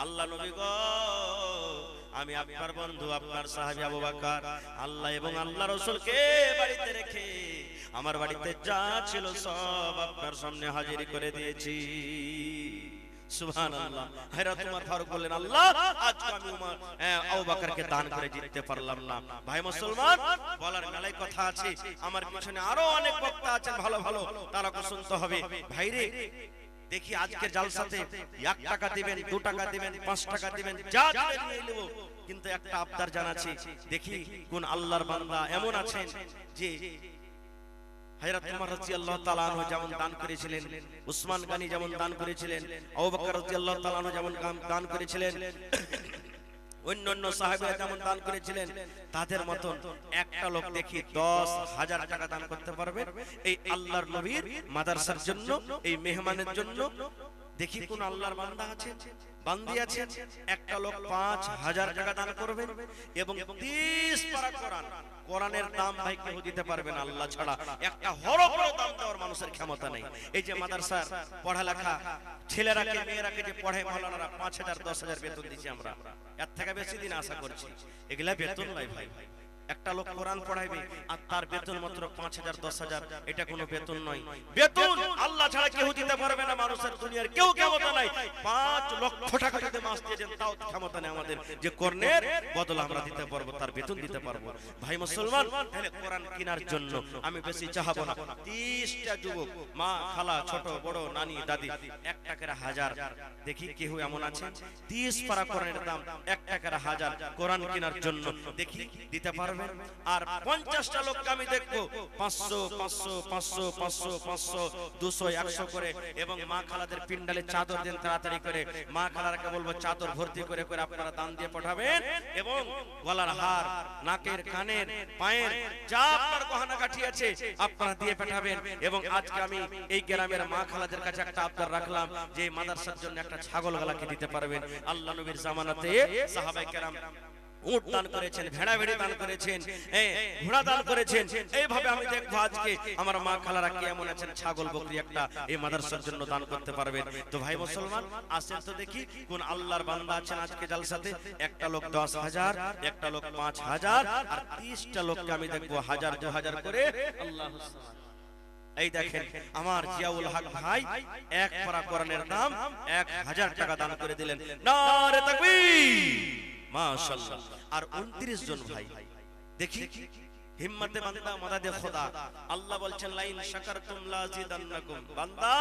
আল্লাহ নবী গো, আমি আপনার বন্ধু আপনার সাহাবী আবু বকর আল্লাহ এবং আল্লাহ রাসূলকে বাড়িতে রেখে আমার বাড়িতে যা ছিল সব আপনার সামনে হাজির করে দিয়েছি। সুবহানাল্লাহ। হযরত উমর ফারুক বললেন, আল্লাহ আজকে আমি উমর আবু বকরকে দান করে জিততে পারলাম না। ভাই মুসলমান, বলার মেলায় কথা আছে, আমার পিছনে আরো অনেক বক্তা আছেন ভালো ভালো, তারাকে শুনতে হবে। ভাইরে দেখি আজকের জালসাতে 1 টাকা দিবেন, 2 টাকা দিবেন, 5 টাকা দিবেন, যা দিবেন নিয়ে নেব, কিন্তু একটা আবদার জানাচ্ছি, দেখি কোন আল্লাহর বান্দা এমন আছেন যে হযরত উমর রাদিয়াল্লাহু তাআলা আনহু যেমন দান করেছিলেন, উসমান গনি যেমন দান করেছিলেন, আবু বকর রাদিয়াল্লাহু তাআলা আনহু যেমন দান করেছিলেন, অন্যান্য সাহাবীরা যেমন দান করেছিলেন, তাদের মতন একটা লোক দেখি 10,000 টাকা দান করতে পারবে এই আল্লাহর নবীর মাদ্রাসার জন্য, এই মেহমানের জন্য, দেখি কোন আল্লাহর বান্দা আছে, বান্দি আছে, একটা লোক 5000 টাকা দান করবেন এবং 30 পারা কোরআন, কোরআনের দাম ভাই কেউ দিতে পারবে না আল্লাহ ছাড়া। একটা হরফের দাম দেওয়ার মানুষের ক্ষমতা নেই। এই যে মাদ্রাসার পড়ালেখা ছেলেরাকে মেয়েরাকে যে পড়ায় মাওলানারা 5000 10000 বেতন দিচ্ছি আমরা, এর থেকে বেশি দিন আশা করছি। এগুলা বেতন নয় ভাই। একটা লোক কোরআন পড়াইবে আর তার বেতন মাত্র 5000 10000, এটা কোনো বেতন নয়। বেতন আল্লাহ ছাড়া কেউ দিতে পারবে না, মানুষের দুনিয়ার কেউ ক্ষমতা নাই। 5 লক্ষ টাকা যদি মাস দিয়েছেন তাও ক্ষমতা নেই আমাদের যে কর্ণের বদল আমরা দিতে পারবো, তার বেতন দিতে পারবো। ভাই মুসলমান, তাহলে কোরআন কেনার জন্য আমি বেশি চাহাবো না। 30টা যুবক, মা খালা ছোট বড় নানি দাদি, 1 টাকার 1000, দেখি কেউ এমন আছে 30 পারা কোরআনের দাম 1 টাকার 1000 কোরআন কেনার জন্য, দেখি দিতে পারবে। আর 50টা লোককে আমি দেখবো 500 500 500 500 500 200 100 করে, এবং মা খালাদের পিন্ডালে চাদর দেন তাড়াতাড়ি করে। মা খালারকে বলবো চাদর ভর্তি করে করে আপনারা দান দিয়ে পাঠাবেন, এবং গলার হার, নাকের, কানের, পায়ের যা আপনার গহনা কাঠি আছে আপনারা দিয়ে পাঠাবেন। এবং আজকে আমি এই গ্রামের মা খালাদের কাছে একটা আবদার রাখলাম যে মাদ্রাসার জন্য একটা ছাগল গলাকে দিতে পারবেন। আল্লাহ নবীর জামানাতে সাহাবায়ে কেরাম উট দান করেছেন, ভেড়া ভেড়ি দান করেছেন, ঘোড়া দান করেছেন। এইভাবে আমি দেখবো আজকে আমার মা খালারা কেমন আছেন, ছাগল বকরি একটা এই মাদ্রাসার জন্য দান করতে পারবেন। তো ভাই মুসলমান, আসেন তো দেখি কোন আল্লাহর বান্দা আছেন আজকে জালসাতে। একটা লোক 10,000, একটা লোক 5000, আর 30টা লোককে আমি দেখবো 1000 2000 করে। আল্লাহু সামাদ। এই দেখেন আমার জিয়াউল হক ভাই 1 পারা কোরআনের দাম 1000 টাকা দান করে দিলেন। নারে তাকবীর, মাশাআল্লাহ। আর 29 জন ভাই, দেখি হিম্মতে বান্দা মাদাদে খোদা। আল্লাহ বলছেন লাইন শাকারতুম লাযিদান্নাকুম, বান্দা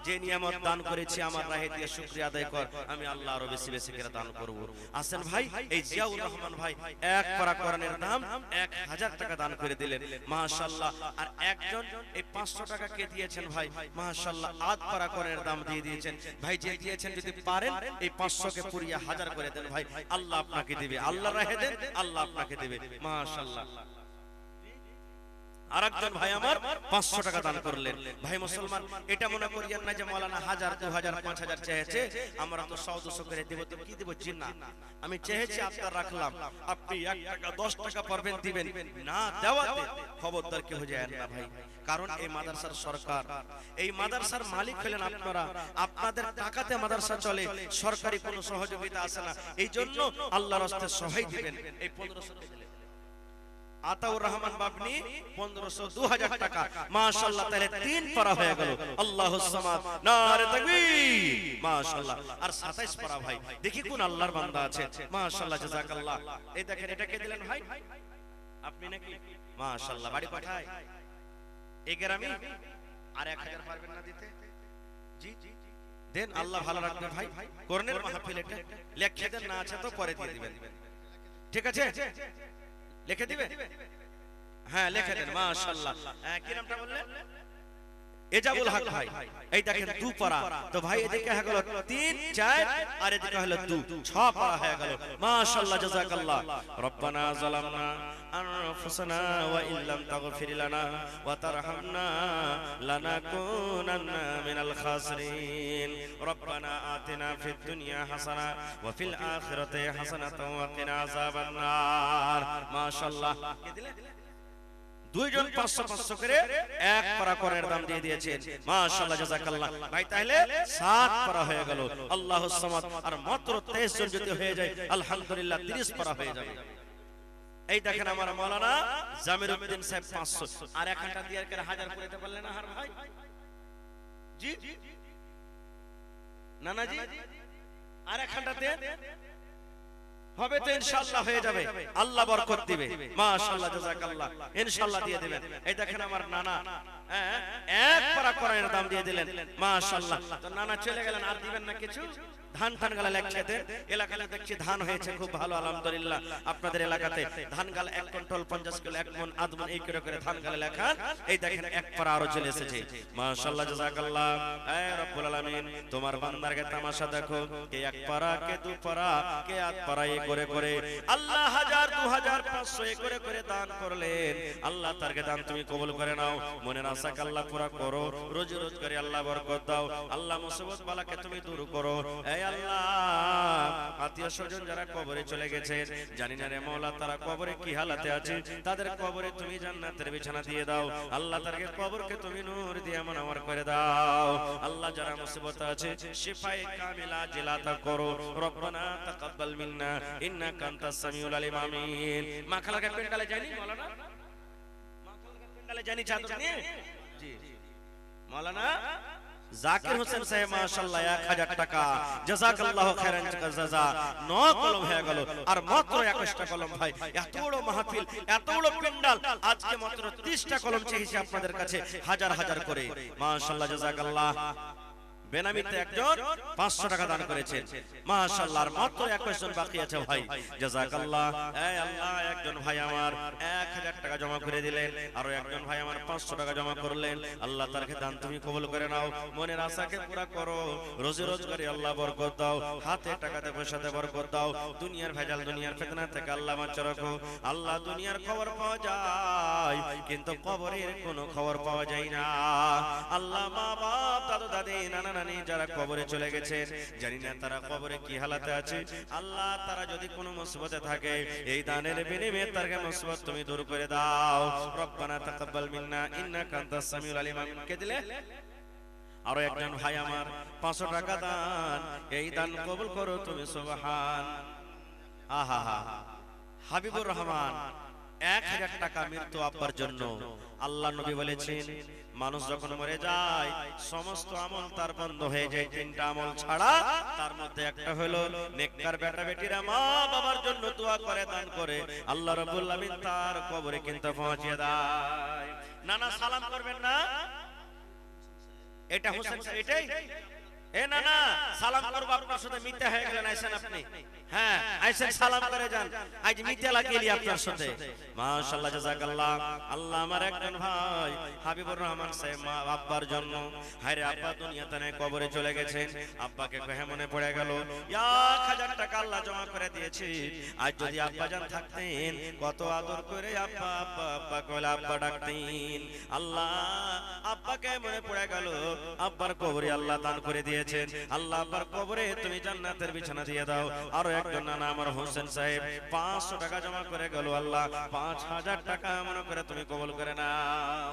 যে নিয়ামত দান করেছি আমার রাহে দিয়ে শুকরিয়া আদায় কর, আমি আল্লাহ আরো বেশি বেশি করে দান করব। আসেন ভাই, এই জিয়াউর রহমান ভাই 1 পারা কোরআনের দাম 1000 টাকা দান করে দিলেন, মাশাআল্লাহ। আর একজন এই 500 টাকা কে দিয়েছেন ভাই, মাশাআল্লাহ, 8 পারা কোরআনের দাম দিয়ে দিয়েছেন। ভাই যে দিয়েছেন যদি পারেন এই 500 কে পুরিয়া 1000 করে দেন ভাই, আল্লাহ আপনাকে দিবে। আল্লাহ রাহে দেন, আল্লাহ আপনাকে দিবে, মাশাআল্লাহ। আরেকজন ভাই আমার 500 টাকা দান করলেন। ভাই মুসলমান, এটা মনে করিয়েন না যে মাওলানা 1000 2000 5000 চেয়েছে আমরা তো 100 200 করে দেব, তো কি দেব জিন্না। আমি চেয়েছি আপনার রাখলাম, আপনি 1 টাকা 10 টাকা পারবেন দিবেন, না দেওয়াতে খবরদার কি হয়ে যায় না ভাই। কারণ এই মাদ্রাসার সরকার, এই মাদ্রাসার মালিক হলেন আপনারা, আপনাদের টাকাতে মাদ্রাসা চলে, সরকারি কোনো সহযোগিতা আসে না। এই জন্য আল্লাহর রাস্তায় সহায় দিবেন। এই 1500 দিলেন আতাউর রহমান বাবনি 1500 2000 টাকা, মাশাআল্লাহ। তাহলে 3 পারা হয়ে গেল। আল্লাহুস সামাদ, নারে তাকবীর, মাশাআল্লাহ। আর 27 পারা ভাই, দেখি কোন আল্লাহর বান্দা আছে, মাশাআল্লাহ, জাযাকাল্লাহ। এই দেখেন এটা কে দিলেন ভাই, আপনি নাকি, মাশাআল্লাহ। বাড়ি কোথায়? এই গ্রামে। আর 1000 পারবেন না দিতে? জি দেন, আল্লাহ ভালো রাখবে ভাই। কোরআনের মাহফিল এটা লিখে দেন, না আছে তো পরে দিয়ে দিবেন, ঠিক আছে? লিখে দিবে, হ্যাঁ লিখে দেন, মাশাআল্লাহ। কি নামটা বললেন? এজাবুল হক ভাই। এই দেখেন 2 পারা। তো ভাই এদিকে হয়ে গেল 3 4, আর এদিকে হলো 2 6 পারা হয়ে গেল, মাশাআল্লাহ, জাযাকাল্লাহ। রব্বানা যালামনা আনফুসানা ওয়া ইল্লাম তাগফির লানা ওয়া তারহামনা লানাকুনান্না মিনাল খাসিরিন। রব্বানা আতিনা ফিদ দুনিয়া হাসানা ওয়া ফিল আখিরাতি হাসানাতাও ওয়া কিনা আযাবান নার। মাশাআল্লাহ। কি দিলেন? দুইজন 500 500 করে 1 পারা কোরআনের দাম দিয়ে দিয়েছেন, মাশাআল্লাহ, জাযাকাল্লাহ। ভাই তাহলে 7 পারা হয়ে গেল, আল্লাহুস সামাদ। আর মাত্র 23 জন যদি হয়ে যায় আলহামদুলিল্লাহ 30 পারা হয়ে যাবে। এই দেখেন আমার মাওলানা জামিরউদ্দিন সাহেব 500, আর 1 দিয়ে করে 1000 করে দিতে পারলেন না আর ভাই? জি নানা জি, আর 1 দেন, হবে তো ইনশাআল্লাহ হয়ে যাবে, আল্লাহ বরকত দিবে, মাশাআল্লাহ, জাযাকাল্লাহ, ইনশাআল্লাহ দিয়ে দিবেন। এই দেখেন আমার নানা 1 পারা কোরআনের দাম দিয়ে দিলেন, মাশাআল্লাহ। তো নানা চলে গেলেন, আর দিবেন না কিছু? ধান টান গালা লাগছে এলাকাতে দেখছি ধান হয়েছে খুব ভালো আলহামদুলিল্লাহ। আপনাদের এলাকাতে ধান গাল 1 কুইন্টাল 50 কিলো 1 মণ আধ মণ এই করে ধান গালে লেখা। এই দেখেন এক পারা আরো চলে এসেছে মাশাআল্লাহ জাযাকাল্লাহ। এ রব্বুল আলামিন তোমার বান্দারকে তামাশা দেখো, কে এক পারা কে দু পারা কে আধ পারা এই করে আল্লাহ 1000 2000 500 এই করে দান করলেন। আল্লাহ তারকে দান তুমি কবুল করে নাও, মনের আশা আল্লাহ পুরা করো, রোজি রোজ করে আল্লাহ বরকত দাও, আল্লাহ মুসিবত বালাকে তুমি দূর করো। এই আল্লাহ আত্মীয় স্বজন যারা কবরে চলে গেছে জানি না রে মওলা তারা কবরে কি হালাতে আছে, তাদের কবরে তুমি জান্নাতের বিছানা দিয়ে দাও। আল্লাহ তারকে কবরকে তুমি নূর দিয়ে আমার করে দাও। আল্লাহ যারা মুসিবত আছে শিফায়ে কামিলা জিলাতা করো। রব্বানা তাকাব্বাল মিন্না ইন্নাকা আনতাস সামিউল আলিম। আমিন। মা খালাকে পেন্ডালে জানি মাওলানা, মা খালাকে পেন্ডালে জানি চাদর নিয়ে জি মাওলানা জাকির হোসেন সাহেব মাশাআল্লাহ 1000 টাকা জাযাকাল্লাহু খাইরান জাযা। 9 কলম হয়ে গেল আর মাত্র 21টা কলম ভাই। এত বড় মাহফিল এত বড় পেন্ডাল আজকে মাত্র 30টা কলম চেয়েছি আপনাদের কাছে হাজার হাজার করে মাশাআল্লাহ জাযাকাল্লাহ। বেনামিতে একজন 500 টাকা দান করেছেন মাশাআল্লাহ। আর মাত্র 21 জন বাকি আছে ভাই জাযাকাল্লাহ। এই আল্লাহ একজন ভাই আমার 1000 টাকা জমা করে দিলেন, আর একজন ভাই আমার 500 টাকা জমা করলেন। আল্লাহ তারকে দান তুমি কবুল করে নাও, মনের আশাকে পুরা করো, রোজি রোজগারে আল্লাহ বরকত দাও, হাতে টাকাতে পয়সাতে বরকত দাও, দুনিয়ার ভেজাল দুনিয়ার ফিতনা থেকে আল্লাহ বাঁচা রাখো। আল্লাহ দুনিয়ার খবর পাওয়া যায় কিন্তু কবরের কোনো খবর পাওয়া যায় না। আল্লাহ মা বাপ দাদু দাদি নানা নানি যারা কবরে চলে গেছে জানি না তারা কবরে কি হালাতে আছে। আল্লাহ তারা যদি কোনো মুসিবতে থাকে এই দানের বিনিময়ে তারকে মুসিবত তুমি দূর করে দাও। রব্বানা তাকাব্বাল মিন্না ইন্নাকা আনতাস সামিউল আলিম। কে দিলে? আরো একজন ভাই আমার 500 টাকা দান, এই দান কবুল করো তুমি সুবহান। আহা হা হাবিবুর রহমান 1000 টাকা মৃত্যু আব্বার জন্য। আল্লাহ নবী বলেছেন মানুষ যখন মরে যায় সমস্ত আমল তার বন্ধ হয়ে যায়, 3টা আমল ছাড়া। তার মধ্যে একটা হলো নেককার বেটা বেটিরা মা বাবার জন্য দোয়া করে দান করে আল্লাহ রাব্বুল আলামিন তার কবরে কিন্তু পৌঁছে দেয়। নানা সালাম করবেন না, এটা হোসেন এটাই এ না না সালাম করব আপনার সাথে মিথ্যা হয়ে গেলেন আইছেন আপনি। হ্যাঁ আইছেন সালাম করে যান, আজ মিথ্যা লাগিয়ে আপনার সাথে মাশাআল্লাহ জাযাকাল্লাহ। আল্লাহ আমার একজন ভাই হাবিবুর রহমান সাহেব মা আব্বার জন্য, হায়রে আব্বা দুনিয়াতে নেই কবরে চলে গেছেন, আব্বাকে কহে মনে পড়ে গেল 1000 টাকা আল্লাহ জমা করে দিয়েছি। আজ যদি আব্বা জান থাকতেন কত আদর করে আব্বা আব্বা আব্বা কইলা আব্বা ডাকতেন। আল্লাহ আব্বাকে মনে পড়ে গেল, আব্বার কবরে আল্লাহ দান করে দিয়েছেন। আল্লাহ আব্বার কবরে তুমি জান্নাতের বিছানা দিয়ে দাও। আর একজন নানা আমার হোসেন সাহেব 500 টাকা জমা করে গেল, আল্লাহ 5000 টাকা মনে করে তুমি কবুল করে নাও।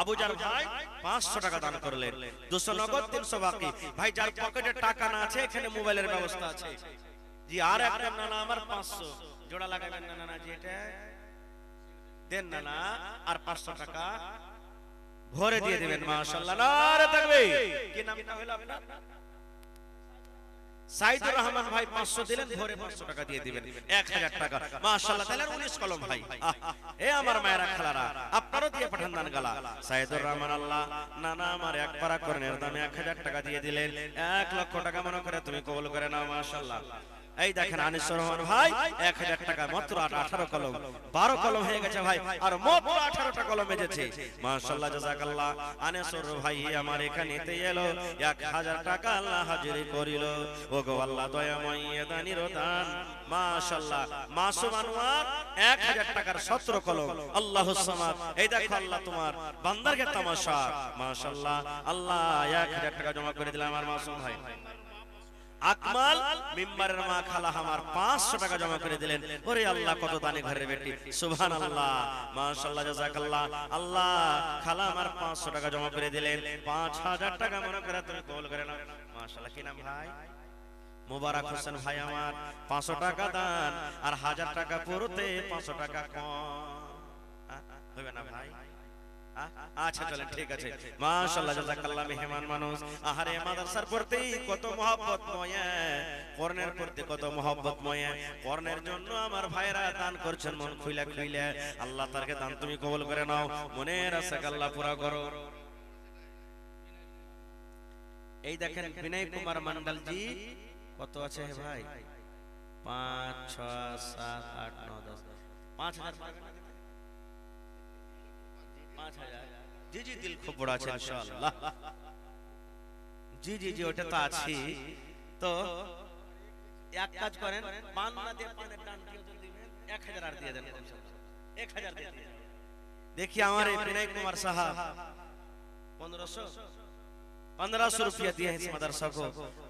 আবুজার ভাই 500 টাকা দান করলেন, 200 নগদ 300 বাকি। ভাই যার পকেটে টাকা না আছে এখানে মোবাইলের ব্যবস্থা আছে জি। আর একজন নানা আমার 500 জোড়া লাগাবেন না নানা জি, এটা দেন নানা, আর 500 টাকা ভরে দিয়ে দিবেন মাশাআল্লাহ। নারে তাকবীর। কি নামটা হলো আপনার? সাইদুর রহমান ভাই 500 দিলেন, ভরে 500 টাকা দিয়ে দিবেন 1000 টাকা মাশাআল্লাহ। তাহলে 19 কলম ভাই। এ আমার মায়েরা খালারা আপনারও দিয়ে পাঠান দান গালা। সাইদুর রহমান আল্লাহ নানা আমার এক পারা করনের দামে 1000 টাকা দিয়ে দিলেন, 1 লক্ষ টাকা মনে করে তুমি কবুল করে নাও মাশাআল্লাহ। এই দেখেন আনিসুর রহমান ভাই 1000 টাকা মাত্র 18 কলম 12 কলম হয়ে গেছে ভাই, আর মাত্র 18টা কলম এসেছে মাশাআল্লাহ জাযাকাল্লাহ। আনিসুর ভাই আমার এখানেতে এলো 1000 টাকা আল্লাহ হাজিরি করিল। ওগো আল্লাহ দয়াময় দানির দান মাশাআল্লাহ। মাসুম আনোয়ার 1000 টাকার 17 কলম আল্লাহুস সামাদ। এই দেখো আল্লাহ তোমার বান্দারকে তামাশা মাশাআল্লাহ। আল্লাহ 1000 টাকা জমা করে দিলাম আমার মাসুম ভাই। আকমাল মিম্বারের মা খালা আমার 500 টাকা জমা করে দিলেন। ওরে আল্লাহ কত দানি ঘরের বেটি সুবহানাল্লাহ মাশাআল্লাহ জাযাকাল্লাহ। আল্লাহ খালা আমার 500 টাকা জমা করে দিলেন, 5000 টাকা মনে করে তুমি কবুল করে নাও মাশাআল্লাহ। কি নাম ভাই? মোবারক হোসেন ভাই আমার 500 টাকা দান, আর 1000 টাকা পুরোতে 500 টাকা কম হবে না ভাই? আচ্ছা চলেন ঠিক আছে মাশাআল্লাহ জাযাকাল্লাহ। মেহমান মানুষ আহারে মাদ্রাসার প্রতি কত মহব্বতময়, কোরআনের প্রতি কত মহব্বতময়। কোরআনের জন্য আমার ভাইরা দান করছেন মন খুইলা খুইলা। আল্লাহ তারকে দান তুমি কবুল করে নাও, মনের আশা আল্লাহ পুরা করো। এই দেখেন বিনয় কুমার মন্ডল জি কত আছে ভাই 5 6 7 8 9 10 5000 5000 জি জি দিল খুব বড় আছে ইনশাআল্লাহ জি জি জি ওটা তো আছে তো এক কাজ করেন পান না দিয়ে পানের দান দিয়ে দিবেন 1000 আর দিয়ে দেন 1000 দিয়ে দিন देखिए हमारे विनय कुमार साहब 1500 रुपया दिए हैं इस मदरसा को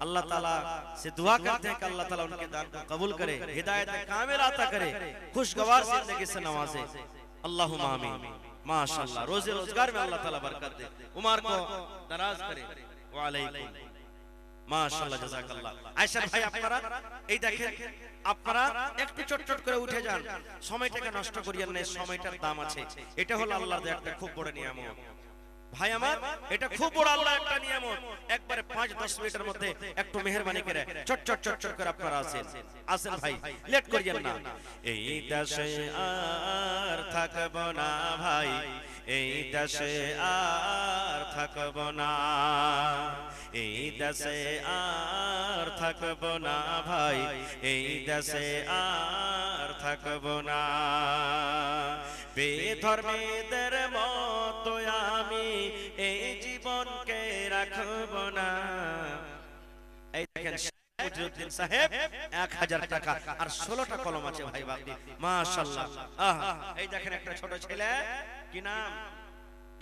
अल्लाह ताला से दुआ करते हैं कि अल्लाह ताला उनके दान को कबूल करे हिदायत कामिल अता करे खुशगवार जिंदगी से नवाजे अल्लाहुम्मा आमीन माशाअल्लाह रोजी रोजगार में अल्लाह ताला बरकत दे उमर को दराज करे वालेकुम মাশাআল্লাহ জাযাকাল্লাহ আয়েশা ভাই আপনারা এই দেখেন আপনারা একটু চটচট করে উঠে যান সময়টাকে নষ্ট করিয়েন না সময়টার দাম আছে এটা হলো আল্লাহর দেয়া একটা খুব বড় নিয়ামত ভাই আমার এটা খুব বড় আল্লাহর একটা নিয়ামত একবারে 5-10 মিনিটের মধ্যে একটু মেহেরবানি করে চটচট করে আপনারা আসেন ভাই লেট করিয়েন না এই দেশে আর থাকব না ভাই এই দেশে আর থাকব না এই দেশে আর থাকব না ভাই এই দেশে আর থাকব না বেধর্মীদের মতো আমি এই জীবনকে রাখব না এই দেখেন মুজরুদ্দিন সাহেব 1000 টাকা আর 16টা কলম আছে ভাই বাকি মাশাআল্লাহ এই দেখেন একটা ছোট ছেলে কি নাম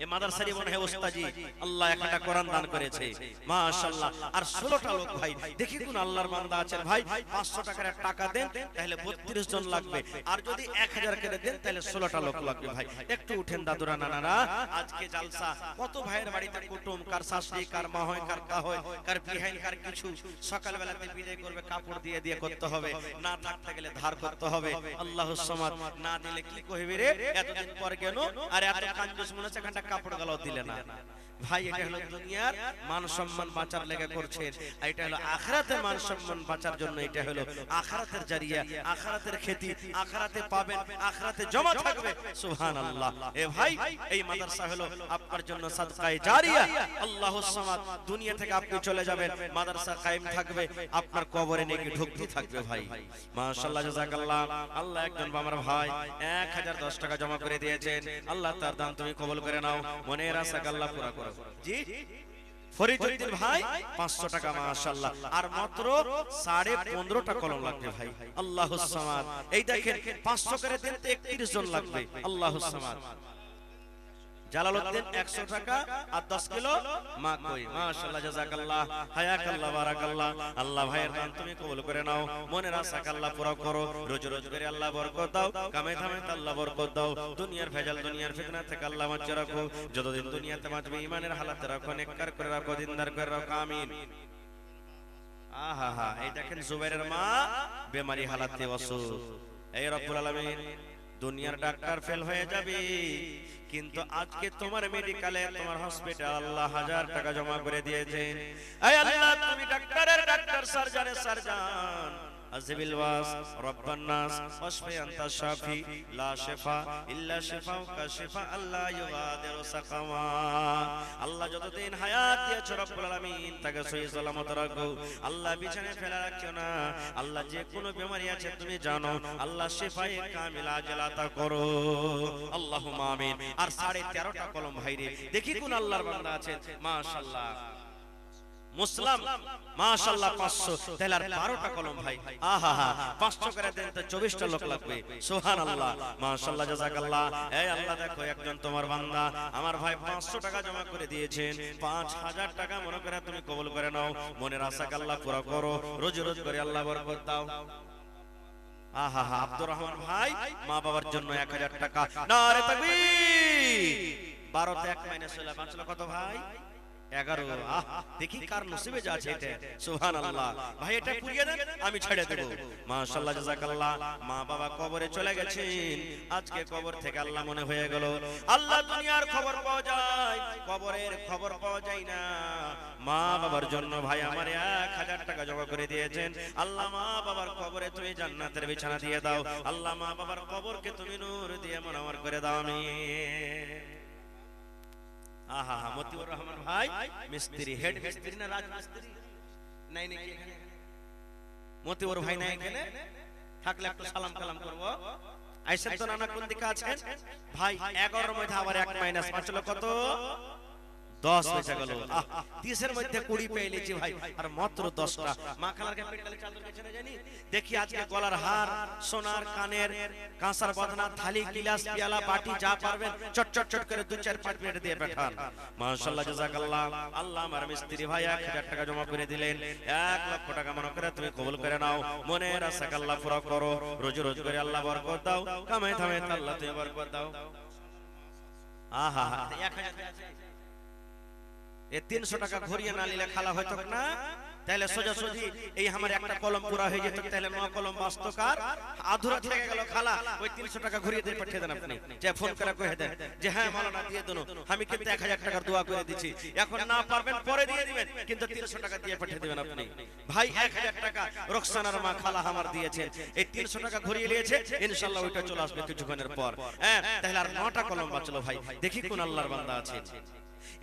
এ মাদ্রাসার মনে হয় ওস্তাজি আল্লাহ একটা কোরআন দান করেছে মাশাআল্লাহ আর 16টা লোক ভাই দেখি কোন আল্লাহর বান্দা আছেন ভাই 500 টাকার টাকা দেন তাহলে 32 জন লাগবে আর যদি 1000 করে দেন তাহলে 16টা লোক লাগবে ভাই একটু উঠেন দাদুরা নানারা আজকে জালসা কত ভাইয়ের বাড়িতে কুটুম কার শাশুড়ি কার মা হয় কার কা হয় কার বিহাইন কার কিছু সকাল বেলাতে বিদায় করবে কাপড় দিয়ে করতে হবে না থাকতে গেলে ধার করতে হবে আল্লাহুস সামাদ না দিলে কি কইবে রে এতদিন পর কেন আর এত কাঞ্জুস মনে হচ্ছে কাপড় গালাও দিলে না ভাই এটা হলো দুনিয়ার মান সম্মান বাঁচার লেগে করছেন আর এটা হলো আখিরাতের মান সম্মান বাঁচার জন্য এটা হলো আখিরাতের জারিয়া আখিরাতের খেতি আখিরাতে পাবেন আখিরাতে জমা থাকবে সুবহানাল্লাহ এ ভাই এই মাদ্রাসা হলো আপনার জন্য সাদকায়ে জারিয়া আল্লাহুস সামাদ দুনিয়া থেকে আপনি চলে যাবেন মাদ্রাসা কায়েম থাকবে আপনার কবরে নেকি ঢুকতে থাকবে ভাই মাশাআল্লাহ জাযাকাল্লাহ আল্লাহ একজন আমার ভাই 1010 টাকা জমা করে দিয়েছেন আল্লাহ তার দান তুমি কবুল করে নাও মনের আশা আল্লাহ পুরা করো জি ফরিদউদ্দিন ভাই 500 টাকা মাশাআল্লাহ আর মাত্র 15.5টা কলম লাগবে ভাই আল্লাহুস সামাদ এই দেখেন 500 করে দিন তো 31 জন লাগবে আল্লাহুস সামাদ জালালউদ্দিন 100 টাকা আর 10 কিলো মা কই মাশাআল্লাহ জাযাকাল্লাহ হায়াকাল্লাহ বারাকাল্লাহ আল্লাহ ভাইয়ের দান তুমি কবুল করে নাও মনের আশা আল্লাহ পুরো করো রোজ করে আল্লাহ বরকত দাও কামে ধামে আল্লাহ বরকত দাও দুনিয়ার ভেজাল দুনিয়ার ফিতনা থেকে আল্লাহ বাঁচিয়ে রাখো যতদিন দুনিয়াতে বাঁচবে ঈমানের হালাতে রাখো নেককার করে রাখো দিনদার করে রাখো আমিন আহা এই দেখেন জুবাইরের মা বেমারি হালাতে অসুখ এই রব্বুল আলামিন দুনিয়ার ডাক্তার ফেল হয়ে যাবে কিন্তু আজকে তোমার মেডিকেলে তোমার হসপিটাল আল্লাহ 1000 টাকা জমা করে দিয়েছেন এই আল্লাহ তুমি ডাক্তারের ডাক্তার সার্জনের সার্জন আযবিল ওয়াস রব্বান নাস ওয়াশফি আনতা শাফি লা শিফা ইল্লা শিফাউকা শিফা আল্লাহ ইউগাদিরু সাকামা আল্লাহ যতদিন হায়াত দিয়েছো রব্বুল আলামিন তাকে সহি সালামত রাখো আল্লাহ বিছানায় ফেলা রাখিও না আল্লাহ যে কোনো বেমারি আছে তুমি জানো আল্লাহ শিফায়ে কামিল আজল আতা করো আল্লাহুম্মা আমিন আর 13.5টা কলম ভাইরে দেখি কোন আল্লাহর বান্দা আছেন মাশাআল্লাহ মুসলিম মাশাআল্লাহ 500 তাহলে আর 12টা কলম ভাই আহা 500 করে দেন তো 24টা লোক লাগবে সুবহানাল্লাহ মাশাআল্লাহ জাযাকাল্লাহ এই আল্লাহ দেখো একজন তোমার বান্দা আমার ভাই 500 টাকা জমা করে দিয়েছেন 5000 টাকা মনে করে তুমি কবুল করে নাও মনের আশা আল্লাহ পুরো করো রোজ করে আল্লাহ বরকত দাও আহা আব্দুর রহমান ভাই মা বাবার জন্য 1000 টাকা নারে তাকবীর 12 তে 1 মাইনাস হলো বাঁচলো কত ভাই 11 দেখি কার নসিবে যা আছে এটা সুবহানাল্লাহ ভাই এটা পুরিয়ে দেন আমি ছেড়ে দেব মাশাআল্লাহ জাযাকাল্লাহ মা বাবা কবরে চলে গেছেন আজকে কবর থেকে আল্লাহ মনে হয়ে গেল আল্লাহ দুনিয়ার খবর পাওয়া যায় কবরের খবর পাওয়া যায় না মা বাবার জন্য ভাই আমার 1000 টাকা জমা করে দিয়েছেন আল্লাহ মা বাবার কবরে তুমি জান্নাতের বিছানা দিয়ে দাও আল্লাহ মা বাবার কবরকে তুমি নূর দিয়ে মুনাওয়ার করে দাও আমিন আহা হা, মতিউর রহমান ভাই মিস্ত্রি, হেড মিস্ত্রি না রাজ মিস্ত্রি নাই নাকি এখানে? মতিউর ভাই নাই এখানে? থাকলে একটু সালাম কালাম করবো। আইসেন তো নানা, কোন দিকে আছেন ভাই? 11 এর মধ্যে আবার 1 মাইনাস 5 হলো কত? 10 বেঁচে গেল। 30 এর মধ্যে 20 পেয়ে নিয়েছি ভাই, আর মাত্র 10টা। মা খালার ক্যাপিটালে চাদর গেছে না জানি। দেখি আজকে গলার হার, সোনার কানের, কাঁসার বদনা, থালি, গিলাস, পিয়ালা, বাটি যা পারবেন চট চট চট করে 2-4-5 মিনিট দিয়ে পাঠান। মাশাআল্লাহ, জাযাকাল্লাহ। আল্লাহ আমার মিস্ত্রি ভাই 1000 টাকা জমা করে দিলেন। 1 লক্ষ টাকা মনে করে তুমি কবুল করে নাও। মনের আশা আল্লাহ পুরো করো। রোজ রোজ করে আল্লাহ বরকত দাও, কামাই থামে আল্লাহ তুমি বরকত দাও। আহা হা, 1000 আছে। এ 300 টাকা ঘুরিয়ে না নিলে খালা হয়তো না, তাহলে সোজাসুজি এই আমার একটা কলম পুরা হয়ে যেত, তাহলে 9 কলম বাস্তকার আধুরা থেকে গেল খালা। ওই 300 টাকা ঘুরিয়ে দিয়ে পাঠিয়ে দেন আপনি, যে ফোন করে কয়ে দেন যে হ্যাঁ মাওলানা দিয়ে দেন, আমি কিন্তু 1000 টাকার দোয়া করে দিচ্ছি, এখন না পারবেন পরে দিয়ে দিবেন, কিন্তু 300 টাকা দিয়ে পাঠিয়ে দিবেন আপনি। ভাই 1000 টাকা রোকসানার মা খালা আমার দিয়েছেন, এই 300 টাকা ঘুরিয়ে নিয়েছে, ইনশাআল্লাহ ওইটা চলে আসবে কিছুক্ষণের পর। হ্যাঁ, তাহলে আর 9টা কলম বাঁচলো ভাই। দেখি কোন আল্লাহর বান্দা আছে।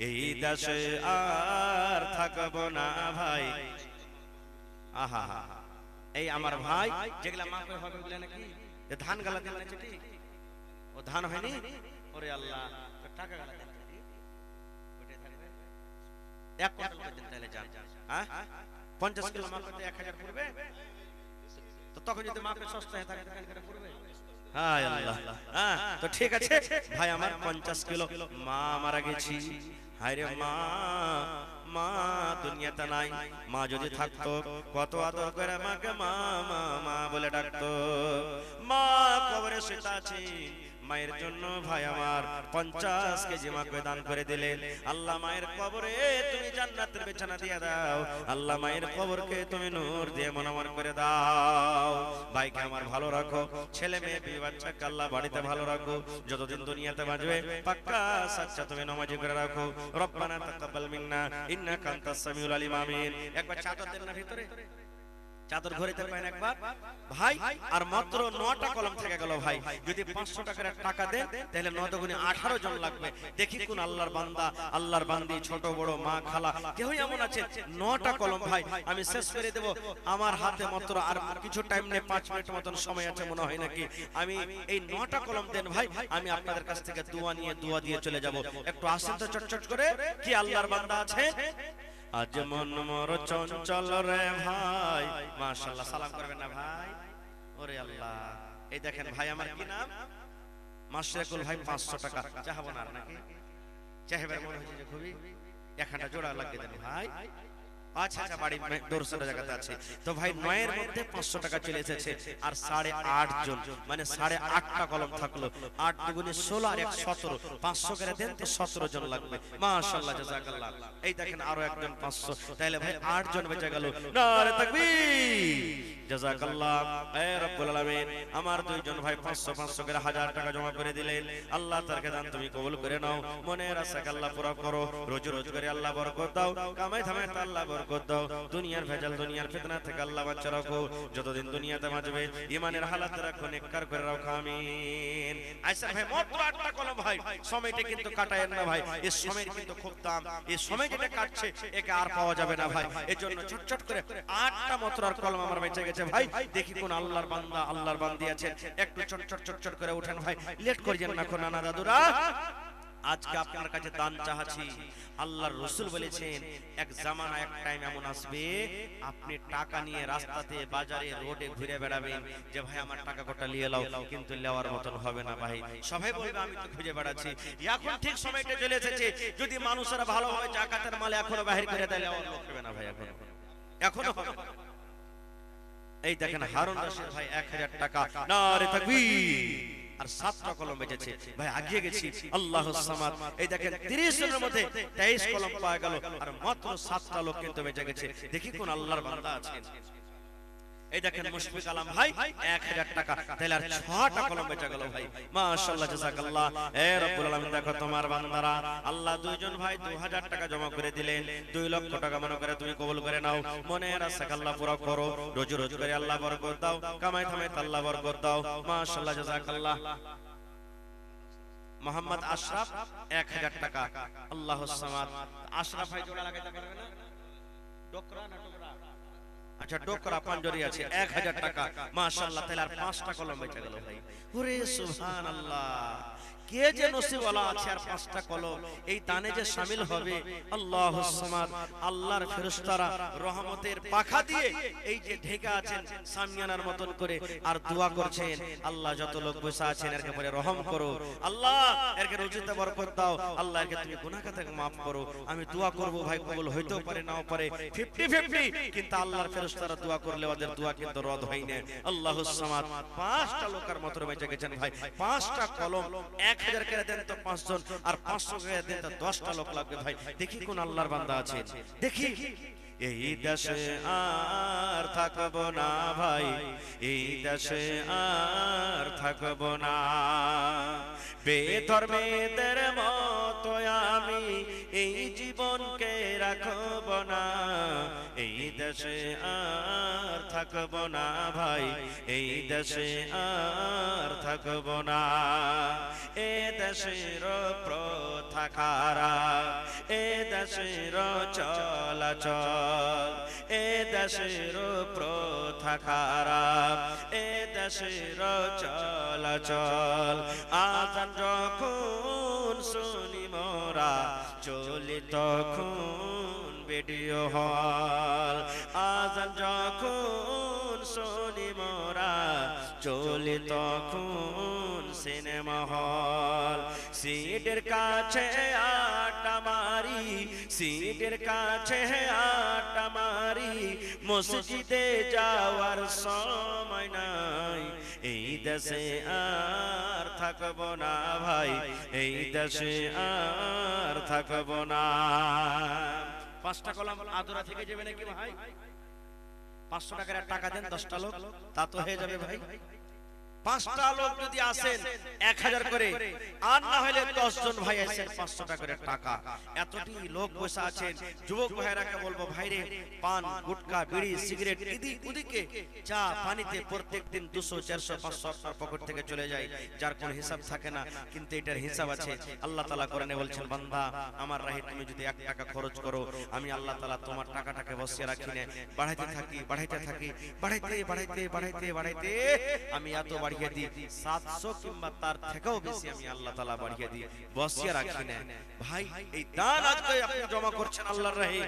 এই দেশে আর থাকবো না ভাই। আহা হা, এই আমার ভাই যেগুলা মাপে হবে বলে নাকি ধান গালা দিল না চিঠি, ও ধান হয়নি, ওরে আল্লাহ টাকা গালা দেন চিঠি, ওইটাই থাকবে 1 কোটি করে দিন তাহলে যান। হ্যাঁ 50 কিলো মাপে তো 1000 পড়বে, তো তখন যদি মাপে সস্তা হয় থাকে কেন করে পড়বে? হায় আল্লাহ। হ্যাঁ তো ঠিক আছে ভাই, আমার 50 কিলো মা মারা গেছি। হায় রে মা, মা দুনিয়াতে নাই, মা যদি থাকতো কত আদর করে মাকে মা মা মা বলে ডাকতো। মা কবরে শুয়ে আছে, মায়ের জন্য ভাই আমার 50 কেজি মাকে দান করে দিলেন। আল্লাহ মায়ের কবরে তুমি জান্নাতের বিছানা দিয়ে দাও, আল্লাহ মায়ের কবরকে তুমি নূর দিয়ে মনোমর করে দাও। ভাইকে আমার ভালো রাখো, ছেলে মেয়ে বিবি বাচ্চাকে আল্লাহ বাড়িতে ভালো রাখো, যতদিন দুনিয়াতে বাঁচবে পাক্কা সাচ্চা তুমি নামাজি করে রাখো। রব্বানা তাকাব্বাল মিন্না ইন্নাকা আনতাস সামিউল আলিম, আমিন। একবার চাদর দেন না ভিতরে, চাদর ঘুরাইতে পারেন একবার ভাই। আর মাত্র 9টা কলম থেকে গেল ভাই। যদি 500 টাকার টাকা দেন তাহলে 9 দুগুণে 18 জন লাগবে। দেখি কোন আল্লাহর বান্দা, আল্লাহর বান্দি, ছোট বড়, মা খালা কেউই এমন আছে। 9টা কলম ভাই আমি শেষ করে দেব। আমার হাতে মাত্র আর কিছু টাইম নেই, 5 মিনিট মতন সময় আছে মনে হয় নাকি। আমি এই 9টা কলম দেন ভাই, আমি আপনাদের কাছ থেকে দোয়া নিয়ে দোয়া দিয়ে চলে যাব। একটু আসেন তো চটচট করে, কি আল্লাহর বান্দা আছে? আজ মন মোর চঞ্চল রে ভাই, মাশাআল্লাহ সালাম করবেন না ভাই? ওরে আল্লাহ, এই দেখেন ভাই আমার কি নাম? মাশরাকুল ভাই 500 টাকা চাহাবো না নাকি? চাহেবার মনে হচ্ছে যে খুবই, একটা জোড়া লাগিয়ে দেন ভাই। আচ্ছা আচ্ছা, বাড়ি দূরসরা জায়গাতে আছে তো ভাই। 9 এর মধ্যে 500 টাকা চলে এসেছে, আর 8.5 জন মানে 8.5টা কলম থাকলো। 8 দুগুণে 16 আর 1 17, 500 করে দেন তো 17 জন লাগবে। মাশাআল্লাহ, জাযাকাল্লাহ। এই দেখেন আরো একজন 500, তাহলে ভাই 8 জন বেঁচে গেল। নারে তাকবীর, জাযাকাল্লাহ। এ রব্বুল আলামিন, আমার 2 জন ভাই 500 500 করে 1000 টাকা জমা করে দিলেন। আল্লাহ তারকে দান তুমি কবুল করে নাও, মনের আশা আল্লাহ পুরো করো, রোজ রোজ করে আল্লাহ বরকত দাও, কামাই ধামে আল্লাহ বরকত দাও, দুনিয়ার ভেজাল দুনিয়ার ফিতনা থেকে আল্লাহ বাঁচা রাখো, যতদিন দুনিয়াতে বাঁচবে ইমানের হালাত রাখো, নেককার করে রাখো, আমিন। আচ্ছা ভাই, মাত্র 8টা কলম ভাই, সময়টা কিন্তু কাটায়েন না ভাই, এই সময়ের কিন্তু খুব দাম। এই সময় যেটা কাটছে একে আর পাওয়া যাবে না ভাই। এজন্য চটচট করে 8টা মাত্র আর কলম আমার বেঁচে গেছে ভাই। দেখি কোন আল্লাহর বান্দা, আল্লাহর বান্দি আছেন, একটু চটচট চটচট করে উঠেন ভাই, লেট করিয়েন না নানা দাদুরা। আজকে আপনার কাছে দান চাচ্ছি। আল্লাহর রাসূল বলেছেন এক জামানা, এক টাইম এমন আসবে আপনি টাকা নিয়ে রাস্তাতে, বাজারে, রোডে ঘুরে বেড়াবেন যে ভাই আমার টাকা কটা নিয়ে লাও, কিন্তু নেওয়ার মতন হবে না ভাই। সবাই বলবে আমি তো খুঁজে বেড়াচ্ছি। এখন ঠিক সময়টা চলে এসেছে, যদি মানুষেরা ভালোভাবে জাকাতের মাল এখনো বাহির করে দেয়, নেওয়ার লোক হবে না ভাই, এখনো হবে। এই দেখেন হারুন রশিদ ভাই 1000 টাকা, নারে তাকবীর। আর 7টা কলম বেঁচেছে ভাই, আগিয়ে গেছি। আল্লাহুস সামাদ। এই দেখেন 30 জনের মধ্যে 23 কলম পাওয়া গেল, আর মাত্র 7টা লোক কিন্তু বেঁচে গেছে। দেখি কোন আল্লাহর বান্দা আছেন। এই দেখেন মুশফিক আলম ভাই 1000 টাকা, তাহলে আর 6টা কলম বেঁচে গেল ভাই। মাশাআল্লাহ, জাযাকাল্লাহ। এ রব্বুল আলামিন, দেখো তোমার বান্দারা, আল্লাহ 2 জন ভাই 2000 টাকা জমা করে দিলেন। 2 লক্ষ টাকা মনে করে তুমি কবুল করে নাও, মনের আশা আল্লাহ পুরো করো, রোজ রোজ করে আল্লাহ বরকত দাও, কামাই থামাই আল্লাহ বরকত দাও। মাশাআল্লাহ, জাযাকাল্লাহ। মোহাম্মদ আশরাফ 1000 টাকা। আল্লাহুস সামাদ। আশরাফ ভাই জোড়া লাগাইতে পারবে না? ডোকরা না ডোকরা? আচ্ছা ডোকরা পাঞ্জরি আছে 1000 টাকা। মাশাআল্লাহ, তাহলে আর 5টা কলম বেঁচে গেল ভাই। ওরে সুবহানাল্লাহ, কে যে নসিবওয়ালা আছে আর 5টা কলম এই দানে যে শামিল হবে। আল্লাহুস সামাদ। আল্লাহর ফেরেশতারা রহমতের পাখা দিয়ে এই যে ঢেকে আছেন সামিয়ানার মতন করে আর দোয়া করছেন, আল্লাহ যত লোক বসে আছেন এরকে পরে রহম করো, আল্লাহ এরকে রুজিতে বরকত দাও, আল্লাহ এরকে তুমি গুনাহ থেকে maaf করো। আমি দোয়া করব ভাই, কবুল হইতেও পারে নাও পারে, 50-50, কিন্তু আল্লাহর ফেরেশতারা দোয়া করলে ওদের দোয়া কিন্তু রদ হয় না। আল্লাহুস সামাদ। 5টা লোকের মতন বেঁচে গেছেন ভাই। 5টা কলম 1000 করে দেন তো 5 জন, আর 500 করে দেন তো 10টা লোক লাগবে ভাই। দেখি কোন আল্লাহর বান্দা আছে, দেখি। এই দেশে আর থাকব না ভাই, এই দেশে আর থাকব না, বেধর্মেদের মতো আমি এই জীবনকে রাখব না। এই দেশে আর থাকব না ভাই, এই দেশে আর থাকব না। এ দেশের প্রথা খারাপ, এ দেশের চলাচল, এ দেশের প্রথা খারাপ, এ দেশের চলাচল। আজান যখন শুনি মোরা চলি তখন ভিডিও হল, আজান যখন শুনি মোরা চলি তখন সিনেমা হল। সিটের কাছে আড্ডা মারি, সিটের কাছে আড্ডা মারি, মসজিদে যাওয়ার সময় নাই। এই দেশে আর থাকব না ভাই, এই দেশে আর থাকব না। 5টা কলম আদরা থেকে যাবে নাকি ভাই? 500 টাকার টাকা দেন 10টা লোক, তা তো হয়ে যাবে ভাই। 5টা লোক যদি আসেন 1000 করে, আর না হলে 10 জন ভাই আসেন 500 টাকা করে টাকা। এতটি লোক বসে আছেন, যুবক ভাইরাকে বলবো ভাইরে, পান গুটকা বিড়ি সিগারেট ওদিকে চা পানিতে প্রত্যেকদিন 200 400 500 আপনার পকেট থেকে চলে যায়, যার কোনো হিসাব থাকে না। কিন্তু এটার হিসাব আছে। আল্লাহ তাআলা কোরআনে বলছেন, বান্দা আমার রাহে তুমি যদি 1 টাকা খরচ করো, আমি আল্লাহ তাআলা তোমার টাকাটাকে বসিয়ে রাখি না, বাড়াইতে থাকি বাড়াইতে থাকি, বাড়াইতে বাড়াইতে বাড়াইতে বাড়াইতে আমি এত বাড়িয়ে দিই 700 কিংবা তার থেকেও বেশি আমি আল্লাহ তাআলা বাড়িয়ে দিই, বসিয়ে রাখি না। ভাই এই দান আজকে আপনি জমা করছেন আল্লাহর রাহে,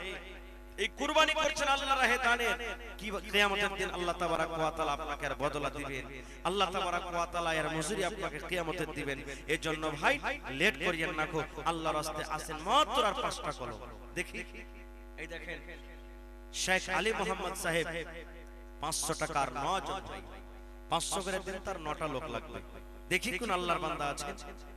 এই কুরবানি করছেন আল্লাহর রাহে দানের, কি কিয়ামতের দিন আল্লাহ তাবারক ওয়া তাআলা আপনাকে আর বদলা দিবেন, আল্লাহ তাবারক ওয়া তাআলা এর মজুরি আপনাকে কিয়ামতের দিবেন। এর জন্য ভাই লেট করিয়েন না গো, আল্লাহর রাস্তায় আসেন মাত্র আর 5টা কলম। দেখি এই দেখেন শেখ আলী মোহাম্মদ সাহেব 500 টাকার 9 জন ভাই, 500 করে দিন, তার 9টা লোক লাগবে। দেখি কোন আল্লাহর বান্দা আছে।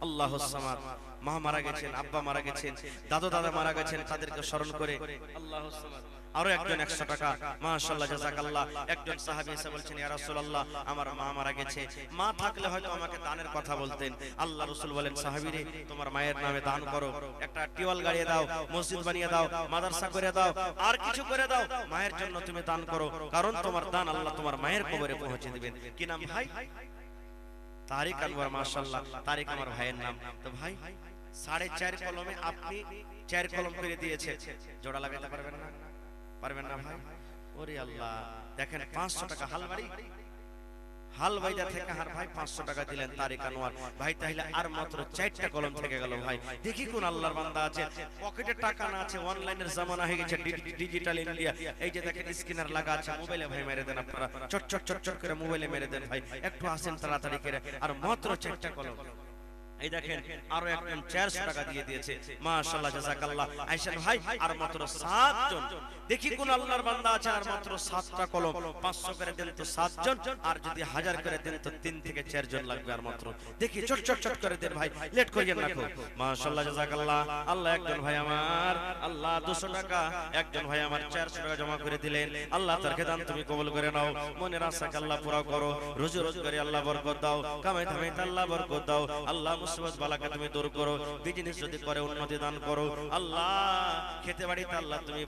আল্লাহুস সামাদ। মা মারা গেছেন, আব্বা মারা গেছেন, দাদু দাদা মারা গেছেন, তাদেরকে স্মরণ করে আল্লাহুস সামাদ। আরো একজন 100 টাকা, মাশাআল্লাহ জাযাকাল্লাহ। একজন সাহাবী এসে বলছেন, ইয়া রাসূলুল্লাহ আমার মা মারা গেছে, মা থাকলে হয়তো আমাকে দানের কথা বলতেন। আল্লাহ রাসূল বলেন, সাহাবী রে তোমার মায়ের নামে দান করো, একটা টিওয়াল গাড়িয়ে দাও, মসজিদ বানিয়ে দাও, মাদ্রাসা করে দাও, আর কিছু করে দাও, মায়ের জন্য তুমি দান করো, কারণ তোমার দান আল্লাহ তোমার মায়ের কবরে পৌঁছে দিবেন। কি নাম ভাই? তারিক আনোয়ার। মাশাআল্লাহ, তারিক আমার ভাইয়ের নাম। তো ভাই 4.5 কলমে আপনি 4 কলম করে দিয়েছেন, জোড়া লাগাতে পারবেন না? পারবেন না ভাই? ওরে আল্লাহ, দেখেন 500 টাকা হালবাড়ি হালবাইদা থেকে আর ভাই 500 টাকা দিলেন তারিক আনোয়ার ভাই, তাহলে আর মাত্র 4টা কলম থেকে গেল ভাই। দেখি কোন আল্লাহর বান্দা আছে, পকেটে টাকা না আছে, অনলাইনের জামানা হয়ে গেছে, ডিজিটাল ইন্ডিয়া। এই যে দেখেন স্ক্যানার লাগা আছে, মোবাইলে ভাই মেরে দেন, আপনারা চট চট চট চট করে মোবাইলে মেরে দেন ভাই, একটু আসেন তাড়াতাড়ি করে, আর মাত্র 4টা কলম। এই দেখেন আরো একজন 400 টাকা দিয়ে দিয়েছে, মাশাআল্লাহ জাযাকাল্লাহ। আয়েশান ভাই আর মাত্র 7 জন। দেখি কোন আল্লাহর বান্দা আছে, আর মাত্র 7টা কলম। 500 করে দেন তো 7 জন, আর যদি 1000 করে দেন তো 3 থেকে 4 জন লাগবে আর মাত্র। দেখি চট চট চট করে দেন ভাই, লেট করিয়েন না। মাশাআল্লাহ জাযাকাল্লাহ। আল্লাহ একজন ভাই আমার আল্লাহ 200 টাকা, একজন ভাই আমার 400 টাকা জমা করে দিলেন। আল্লাহ তার দান তুমি কবুল করে নাও, মনের আশাকে আল্লাহ পুরা করো, রুজি রোজগারে আল্লাহ বরকত দাও, কামাই ধামাইতে আল্লাহ বরকত দাও, আল্লাহ মুসিবত বালাকে তুমি দূর করো, বিজনেস যদি করে উন্নতি দান করো, আল্লাহ খেতে বাড়িতে আল্লাহ তুমি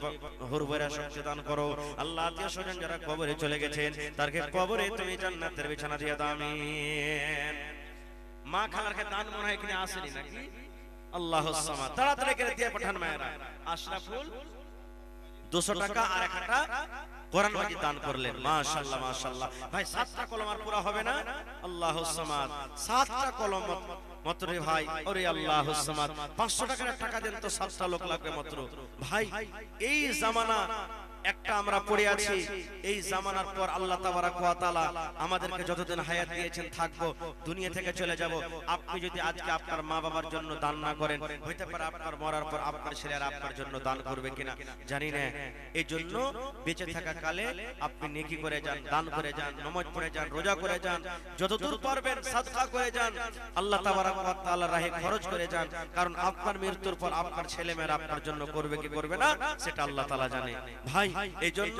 হুরবরা শক্তি দান করো, আল্লাহ আত্মীয় স্বজন যারা কবরে চলে গেছেন তারকে কবরে তুমি জান্নাতের বিছানা দিয়ে দাও, আমিন। মা খালার কে দান মনে হয় এখানে আসেনি নাকি? আল্লাহুস সামাদ, তাড়াতাড়ি করে দিয়ে পাঠান মায়েরা। আশরাফুল 200 টাকা আর একটা কোরআন মাজিদ দান করলেন। মাশাআল্লাহ মাশাআল্লাহ। ভাই 7টা কলম আর পুরা হবে না? আল্লাহুস সামাদ, 7টা কলম মাত্র রে ভাই। ওরে আল্লাহুস সামাদ, 500 টাকার টাকা দেন তো 7টা লোক লাগবে মাত্র। ভাই এই জামানা একটা আমরা পড়ে আছি, এই জামানার পর আল্লাহ তাবারাক ওয়া তাআলা আমাদেরকে যতদিন হায়াত দিয়েছেন থাকবো, দুনিয়া থেকে চলে যাব। আপনি যদি আজকে আপনার মা বাবার জন্য দান না করেন, হইতে পারে আপনার মরার পর আপনার ছেলেরা আপনার জন্য দান করবে কিনা জানি না। এই জন্য বেঁচে থাকা কালে আপনি নেকি করে যান, দান করে যান, নামাজ পড়ে যান, রোজা করে যান, যতদূর পারবেন সাদকা করে যান, আল্লাহ তাবারাক ওয়া তাআলার রাহে খরচ করে যান। কারণ আপনার মৃত্যুর পর আপনার ছেলেমেয়েরা আপনার জন্য করবে কি করবে না সেটা আল্লাহ তাআলা জানে। ভাই এই জন্য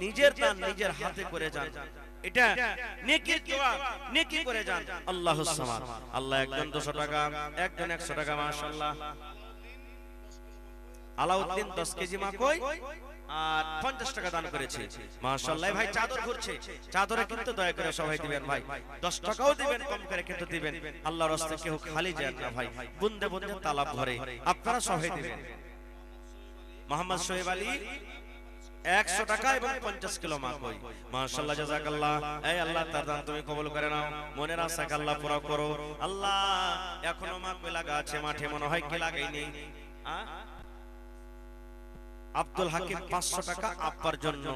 নিজের দান নিজের হাতে করে যান, এটা নেকির দোয়া, নেকি করে যান। আল্লাহুস সামাদ। আল্লাহ একজন 200 টাকা, একজন 100 টাকা। মাশাআল্লাহ। আলাউদ্দিন 10 কেজি মাকই আর 50 টাকা দান করেছে। মাশাআল্লাহ। ভাই চাদর ঘুরছে, চাদরে কিন্তু দয়া করে সবাই দিবেন ভাই, 10 টাকাও দিবেন, কম করে কিন্তু দিবেন। আল্লাহর রাস্তায় কেউ খালি যায় না ভাই, বুন্দে বুন্দে তালাব ভরে, আপনারা সবাই দিবেন। মোহাম্মদ শোয়েব আলী 100 টাকা এবং 50 কিলো মাকই। মাশাআল্লাহ, জাযাকাল্লাহ। এই আল্লাহ তার দান তুমি কবুল করে নাও, মনের আশা আল্লাহ পুরো করো। আল্লাহ এখনো মাকই লাগা আছে মাঠে, মনে হয় কি লাগাই নেই। আব্দুল হাকিম 500 টাকা আব্বার জন্য।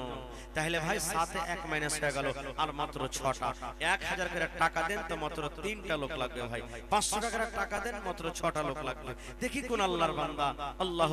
তাহলে ভাই 7 এ 1 মাইনাস হয়ে গেল, আর মাত্র 6টা। 1000 করে টাকা দেন তো মাত্র 3টা লোক লাগবে ভাই। 500 টাকার টাকা দেন মাত্র 6টা লোক লাগবে। দেখি কোন আল্লাহর বান্দা আল্লাহ